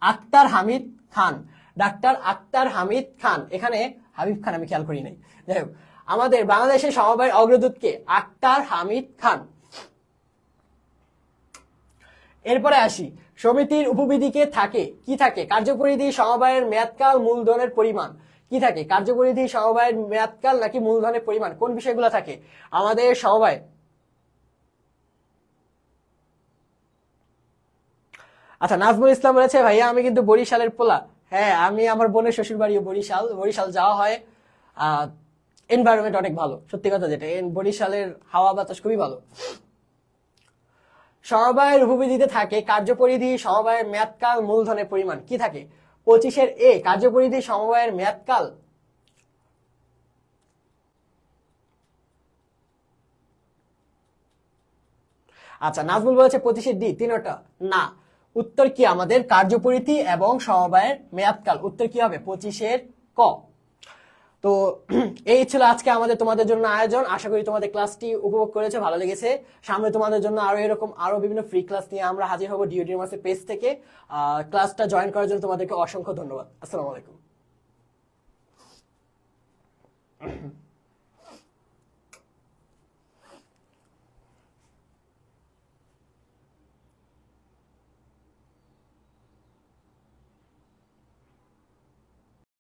আক্তার হামিদ খান, ডাক্তার আক্তার হামিদ খান। এখানে হাবিব খান আমি খেয়াল করি নাই। যাই হোক, আমাদের বাংলাদেশের সমবায়ের অগ্রদূতকে আক্তার হামিদ খান। এরপরে আসি, সমিতির উপবিধিকে থাকে কি থাকে? কার্যপরিধি, সমবায়ের মেয়াদকাল, মূলধনের পরিমাণ। কি থাকে? কার্যপরিধি, সমবায়ের মেয়াদকাল নাকি মূলধনের পরিমাণ? কোন বিষয়গুলো থাকে আমাদের সমবায়? আচ্ছা, নাজমুল ইসলাম বলেছে ভাইয়া আমি কিন্তু বরিশালের পোলা। হ্যাঁ, আমি আমার বোনের শ্বশুর বাড়িও বরিশাল। বরিশাল যাওয়া হয়। এনভায়রনমেন্ট অনেক ভালো, সত্যি কথা যেটা, বরিশালের হাওয়া বাতাস খুবই ভালো। সমবায়ের উপবিধিতে থাকে কার্যপরিধি, সমবায়ের মেয়াদকাল, মূলধনের পরিমাণ। কি থাকে? 25-এর এ কার্যপরিধি, সমবায়ের মেয়াদকাল। আচ্ছা, নাজমুল বলেছে 25-এর ডি, তিনটা না। উত্তর কি আমাদের? কার্যপরিধি এবং সমবায়ের মেয়াদকাল। উত্তর কি হবে? 25-এর ক। তো এই ছিল আজকে আমাদের তোমাদের জন্য আয়োজন। আশা করি তোমাদের ক্লাসটি উপভোগ করেছো, ভালো লেগেছে। সামনে তোমাদের জন্য আরো এরকম আরো বিভিন্ন ফ্রি ক্লাস নিয়ে আমরা হাজির হব ডিও ডিমার্সের পেজ থেকে। ক্লাসটা জয়েন করার জন্য তোমাদেরকে অসংখ্য ধন্যবাদ। আসসালামু আলাইকুম।